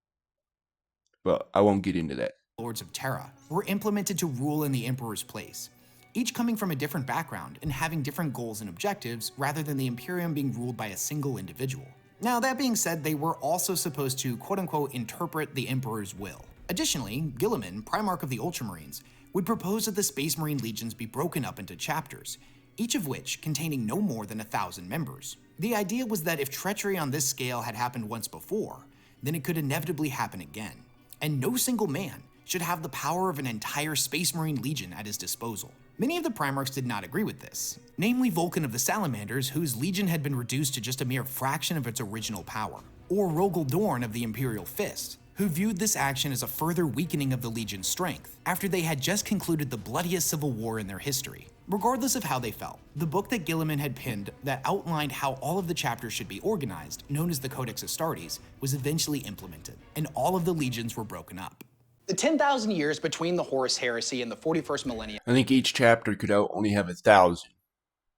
But I won't get into that. Lords of Terra were implemented to rule in the Emperor's place, each coming from a different background and having different goals and objectives rather than the Imperium being ruled by a single individual. Now, that being said, they were also supposed to quote-unquote interpret the Emperor's will. Additionally, Guilliman, Primarch of the Ultramarines, would propose that the Space Marine legions be broken up into chapters, each of which containing no more than 1,000 members. The idea was that if treachery on this scale had happened once before, then it could inevitably happen again, and no single man should have the power of an entire Space Marine legion at his disposal. Many of the Primarchs did not agree with this, namely Vulcan of the Salamanders, whose legion had been reduced to just a mere fraction of its original power, or Rogel Dorn of the Imperial Fist, who viewed this action as a further weakening of the Legion's strength, after they had just concluded the bloodiest civil war in their history. Regardless of how they felt, the book that Guilliman had penned that outlined how all of the chapters should be organized, known as the Codex Astartes, was eventually implemented, and all of the legions were broken up. The 10,000 years between the Horus Heresy and the 41st millennium, I think each chapter could only have 1,000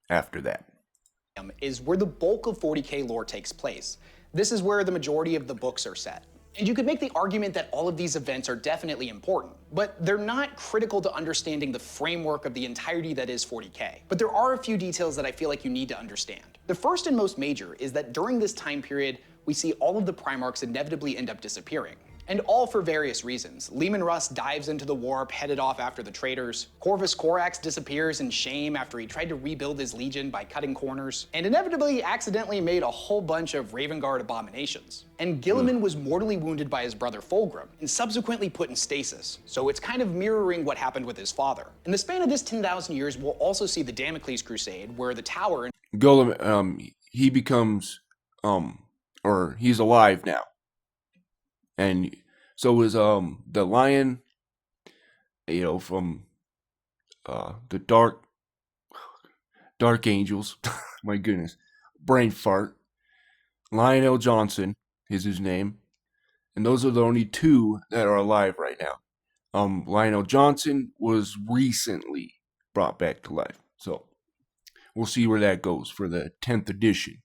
after that, is where the bulk of 40k lore takes place. This is where the majority of the books are set. And you could make the argument that all of these events are definitely important, but they're not critical to understanding the framework of the entirety that is 40k. But there are a few details that I feel like you need to understand. The first and most major is that during this time period, we see all of the Primarchs inevitably end up disappearing. and all for various reasons. Leman Russ dives into the warp, headed off after the traitors. Corvus Corax disappears in shame after he tried to rebuild his legion by cutting corners, and inevitably accidentally made a whole bunch of Raven Guard abominations. And Guilliman was mortally wounded by his brother Fulgrim, and subsequently put in stasis, so it's kind of mirroring what happened with his father. In the span of this 10,000 years, we'll also see the Damocles Crusade, where the tower... Guilliman, he becomes, or he's alive now. And so is the lion, you know, from the Dark Angels. My goodness, brain fart. Lionel Johnson is his name, and those are the only two that are alive right now. Lionel Johnson was recently brought back to life, so we'll see where that goes for the 10th edition.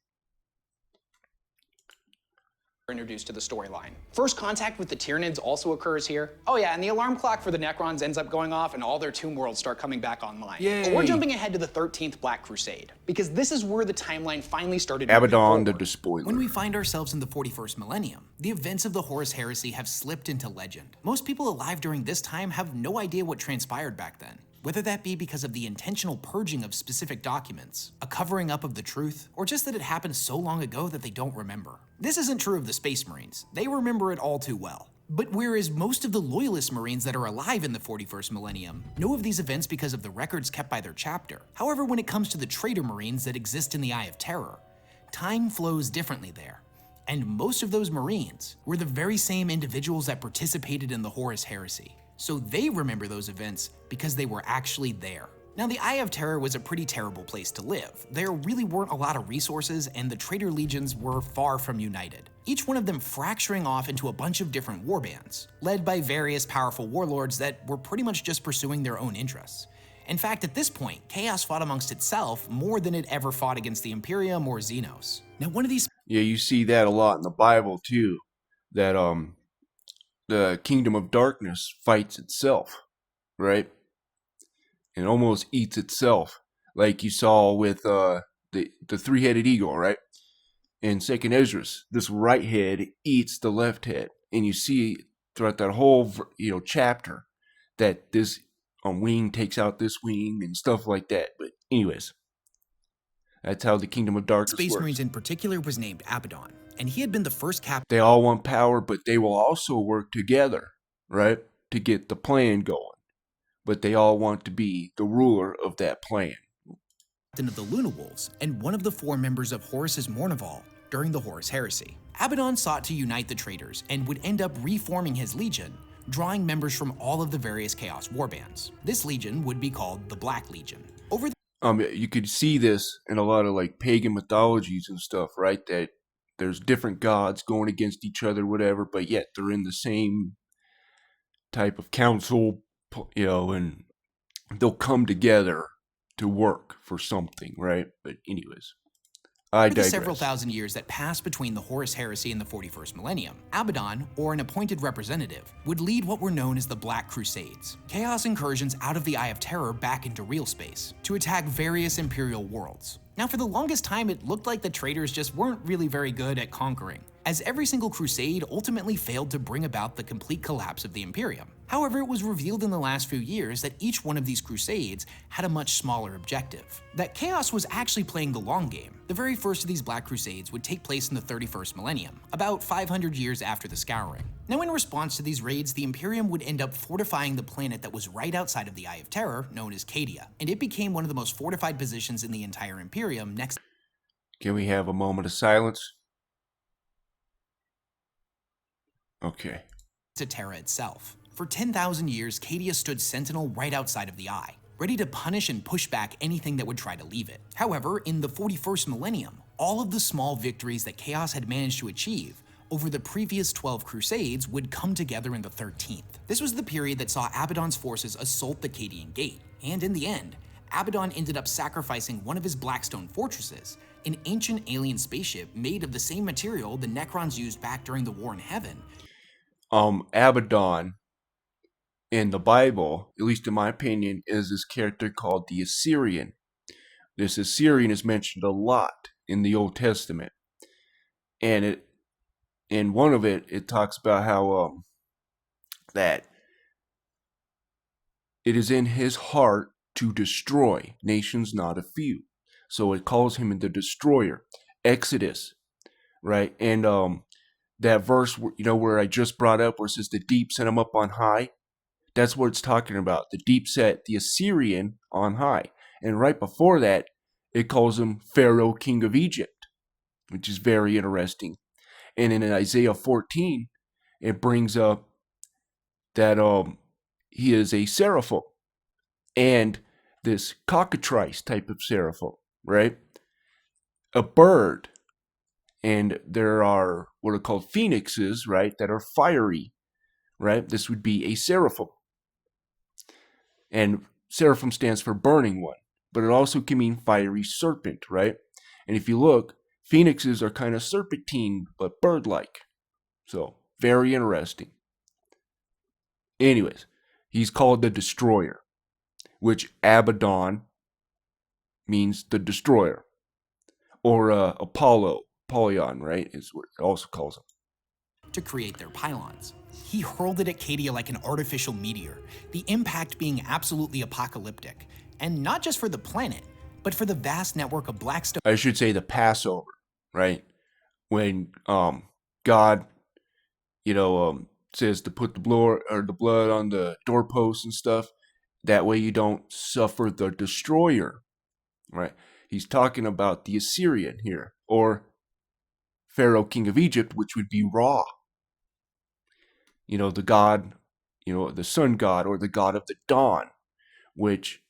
Introduced to the storyline. First contact with the Tyranids also occurs here. Oh yeah, and the alarm clock for the Necrons ends up going off and all their tomb worlds start coming back online. Yay. But we're jumping ahead to the 13th Black Crusade, because this is where the timeline finally started. Abaddon the Despoiler. When we find ourselves in the 41st millennium, the events of the Horus Heresy have slipped into legend. Most people alive during this time have no idea what transpired back then. Whether that be because of the intentional purging of specific documents, a covering up of the truth, or just that it happened so long ago that they don't remember. This isn't true of the Space Marines. They remember it all too well. But whereas most of the Loyalist Marines that are alive in the 41st millennium know of these events because of the records kept by their chapter, however, when it comes to the traitor Marines that exist in the Eye of Terror, time flows differently there. And most of those Marines were the very same individuals that participated in the Horus Heresy. So they remember those events because they were actually there. Now, the Eye of Terror was a pretty terrible place to live. There really weren't a lot of resources, and the traitor legions were far from united, each one of them fracturing off into a bunch of different warbands, led by various powerful warlords that were pretty much just pursuing their own interests. In fact, at this point, Chaos fought amongst itself more than it ever fought against the Imperium or Xenos. Now, one of these... Yeah, you see that a lot in the Bible, too, that, the kingdom of darkness fights itself, right? And almost eats itself, like you saw with the three-headed eagle, right? In 2nd Esdras, this right head eats the left head, and you see throughout that whole chapter that this wing takes out this wing and stuff like that. But anyways, that's how the kingdom of darkness Space works. Marines in particular was named Abaddon, and he had been the first captain. They all want power, but they will also work together, right, to get the plan going. But they all want to be the ruler of that plan. Of the Luna Wolves, and one of the 4 members of Horus's Mournival during the Horus Heresy. Abaddon sought to unite the traitors and would end up reforming his legion, drawing members from all of the various Chaos warbands. This legion would be called the Black Legion. You could see this in a lot of like pagan mythologies and stuff, right? That there's different gods going against each other, whatever, but yet they're in the same type of council, and they'll come together to work for something, right? But anyways, I digress. For the several thousand years that passed between the Horus Heresy and the 41st millennium, Abaddon, or an appointed representative, would lead what were known as the Black Crusades, chaos incursions out of the Eye of Terror back into real space, to attack various Imperial worlds. Now, for the longest time, it looked like the traitors just weren't really very good at conquering, as every single crusade ultimately failed to bring about the complete collapse of the Imperium. However, it was revealed in the last few years that each one of these crusades had a much smaller objective, that Chaos was actually playing the long game. The very first of these Black Crusades would take place in the 31st millennium, about 500 years after the Scouring. Now, in response to these raids, the Imperium would end up fortifying the planet that was right outside of the Eye of Terror, known as Cadia, and it became one of the most fortified positions in the entire Imperium next. Can we have a moment of silence? Okay. To Terra itself. For 10,000 years, Cadia stood sentinel right outside of the Eye, ready to punish and push back anything that would try to leave it. However, in the 41st millennium, all of the small victories that Chaos had managed to achieve over the previous 12 Crusades would come together in the 13th. This was the period that saw Abaddon's forces assault the Cadian Gate, and in the end, Abaddon ended up sacrificing one of his Blackstone fortresses, an ancient alien spaceship made of the same material the Necrons used back during the War in Heaven. Abaddon in the Bible, at least in my opinion, is this character called the Assyrian. This Assyrian is mentioned a lot in the Old Testament, and in one of it talks about how that it is in his heart to destroy nations, not a few. So it calls him the destroyer. Exodus, right? And that verse, where I just brought up, where it says the deep set him up on high, that's what it's talking about. The deep set the Assyrian on high. And right before that, it calls him Pharaoh, king of Egypt, which is very interesting. And in Isaiah 14, it brings up that he is a seraphim, and this cockatrice type of seraphim, right? A bird. And there are what are called phoenixes, right, that are fiery, right? This would be a seraphim. And seraphim stands for burning one, but it also can mean fiery serpent, right? And if you look, phoenixes are kind of serpentine, but bird-like. So, very interesting. Anyways, he's called the destroyer, which Abaddon means the destroyer. Or Apollyon, right, is what it also calls him. To create their pylons. He hurled it at Cadia like an artificial meteor, the impact being absolutely apocalyptic. And not just for the planet, but for the vast network of Blackstone. I should say the Passover, right? When God, says to put the blood on the doorposts and stuff. That way you don't suffer the destroyer, right? He's talking about the Assyrian here, or Pharaoh, king of Egypt, which would be Ra. The god, the sun god, or the god of the dawn, which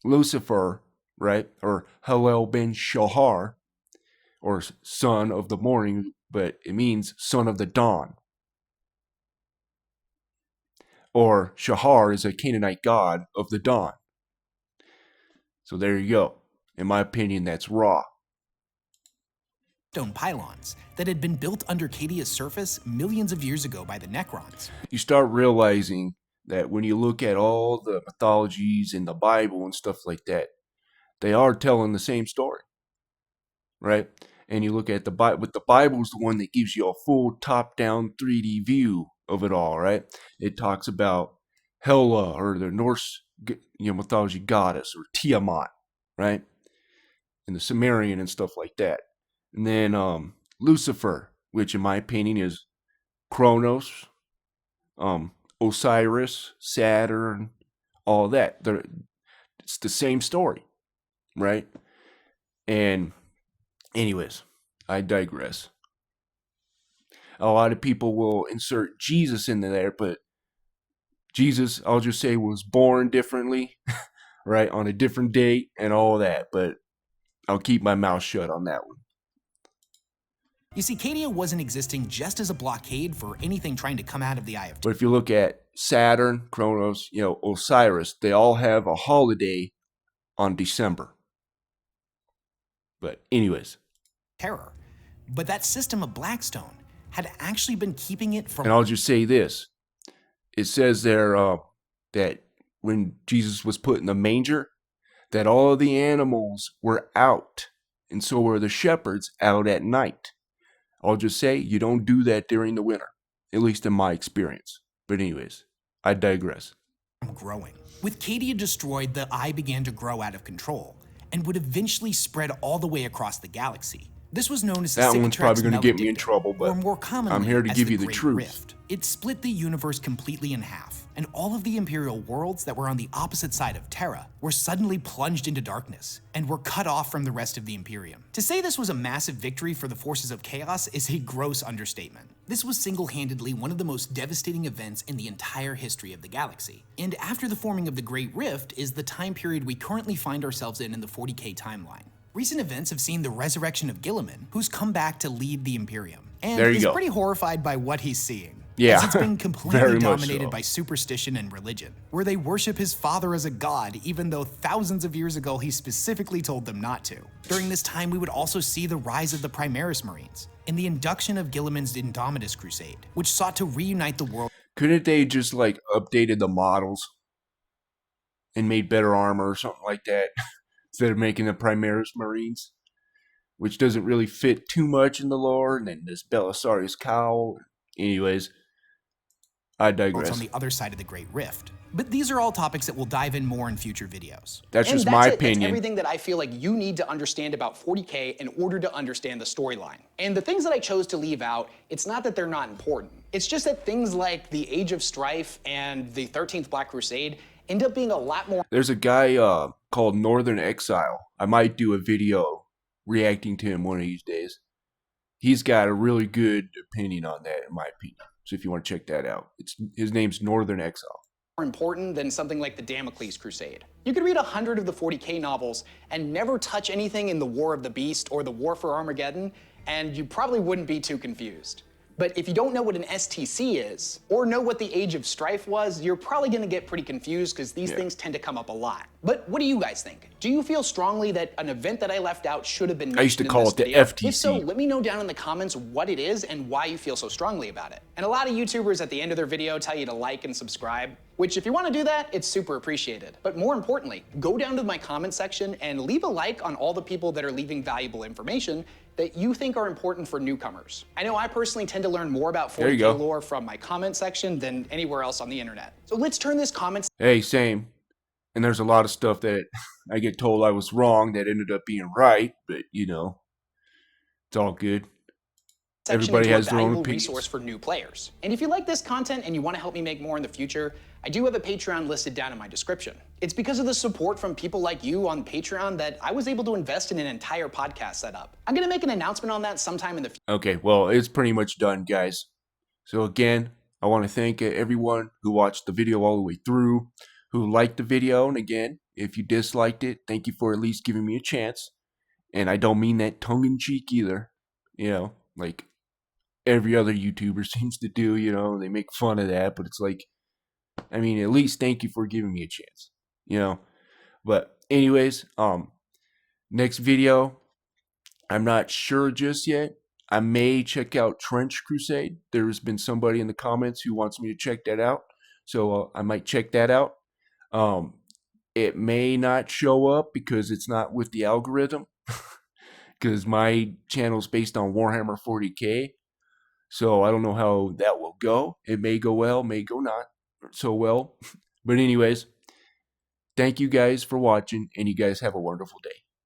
Lucifer, right, or Hallel ben Shahar, or son of the morning, but it means son of the dawn. Or Shahar is a Canaanite god of the dawn. So there you go. In my opinion, that's Ra. Stone pylons that had been built under Cadia's surface millions of years ago by the Necrons. You start realizing that when you look at all the mythologies in the Bible and stuff like that, they are telling the same story, right? And you look at the Bible, but the Bible is the one that gives you a full top-down 3D view of it all, right? It talks about Hela, or the Norse mythology goddess, or Tiamat, right? And the Sumerian and stuff like that. And then Lucifer, which in my opinion is Kronos, Osiris, Saturn, all that. It's the same story, right? And anyways, I digress. A lot of people will insert Jesus into there, but Jesus, I'll just say, was born differently, right, on a different date and all that, but I'll keep my mouth shut on that one. You see, Cadia wasn't existing just as a blockade for anything trying to come out of the Eye of. But if you look at Saturn, Kronos, Osiris, they all have a holiday on December. But anyways. Terror. But that system of Blackstone had actually been keeping it from. And I'll just say this. It says there that when Jesus was put in the manger, that all of the animals were out. And so were the shepherds out at night. I'll just say you don't do that during the winter, at least in my experience. But anyways, I digress. Growing. With Cadia destroyed, the Eye began to grow out of control and would eventually spread all the way across the galaxy. This was known as the that one's probably going to get me in trouble, but more commonly I'm here to give you the Great truth. Rift. It split the universe completely in half, and all of the Imperial worlds that were on the opposite side of Terra were suddenly plunged into darkness and were cut off from the rest of the Imperium. To say this was a massive victory for the forces of chaos is a gross understatement. This was single-handedly one of the most devastating events in the entire history of the galaxy. And after the forming of the Great Rift is the time period we currently find ourselves in the 40k timeline. Recent events have seen the resurrection of Guilliman, who's come back to lead the Imperium, and is pretty horrified by what he's seeing. Yeah, as it's been completely dominated by superstition and religion, where they worship his father as a god, even though thousands of years ago he specifically told them not to. During this time, we would also see the rise of the Primarchs Marines and the induction of Guilliman's Indomitus Crusade, which sought to reunite the world. Couldn't they just updated the models and made better armor or something like that instead of making the Primarchs Marines, which doesn't really fit too much in the lore? And then this Belisarius cowl. Anyways. I digress. On the other side of the Great Rift. But these are all topics that we'll dive in more in future videos. That's just my opinion. That's everything that I feel like you need to understand about 40k in order to understand the storyline. And the things that I chose to leave out, it's not that they're not important. It's just that things like the Age of Strife and the 13th Black Crusade end up being a lot more. There's a guy called Northern Exile. I might do a video reacting to him one of these days. He's got a really good opinion on that, in my opinion. So if you want to check that out, his name's Northern Exile. More important than something like the Damocles Crusade. You could read 100 of the 40k novels and never touch anything in the War of the Beast or the War for Armageddon, and you probably wouldn't be too confused. But if you don't know what an STC is, or know what the Age of Strife was, you're probably gonna get pretty confused because these things tend to come up a lot. But what do you guys think? Do you feel strongly that an event that I left out should have been mentioned? I used to call it the FTC. If so, let me know down in the comments what it is and why you feel so strongly about it. And a lot of YouTubers at the end of their video tell you to like and subscribe, which if you want to do that, it's super appreciated. But more importantly, go down to my comment section and leave a like on all the people that are leaving valuable information that you think are important for newcomers. I know I personally tend to learn more about 40k lore from my comment section than anywhere else on the internet. So let's turn this comment. Hey, same. And there's a lot of stuff that I get told I was wrong that ended up being right, but you know, it's all good. Everybody has their own opinions. Resource for new players. And if you like this content and you want to help me make more in the future, I do have a Patreon listed down in my description. It's because of the support from people like you on Patreon that I was able to invest in an entire podcast setup. I'm going to make an announcement on that sometime in the future. Okay, well, it's pretty much done, guys. So again, I want to thank everyone who watched the video all the way through, who liked the video, and again, if you disliked it, thank you for at least giving me a chance. And I don't mean that tongue-in-cheek either, you know, like every other YouTuber seems to do, you know, they make fun of that, but it's like, I mean, at least thank you for giving me a chance, you know. But anyways, next video, I'm not sure just yet. I may check out Trench Crusade. There's been somebody in the comments who wants me to check that out, so I might check that out. It may not show up because it's not with the algorithm, because my channel is based on Warhammer 40k. So I don't know how that will go. It may go well, may go not so well. But anyways, thank you guys for watching, and you guys have a wonderful day.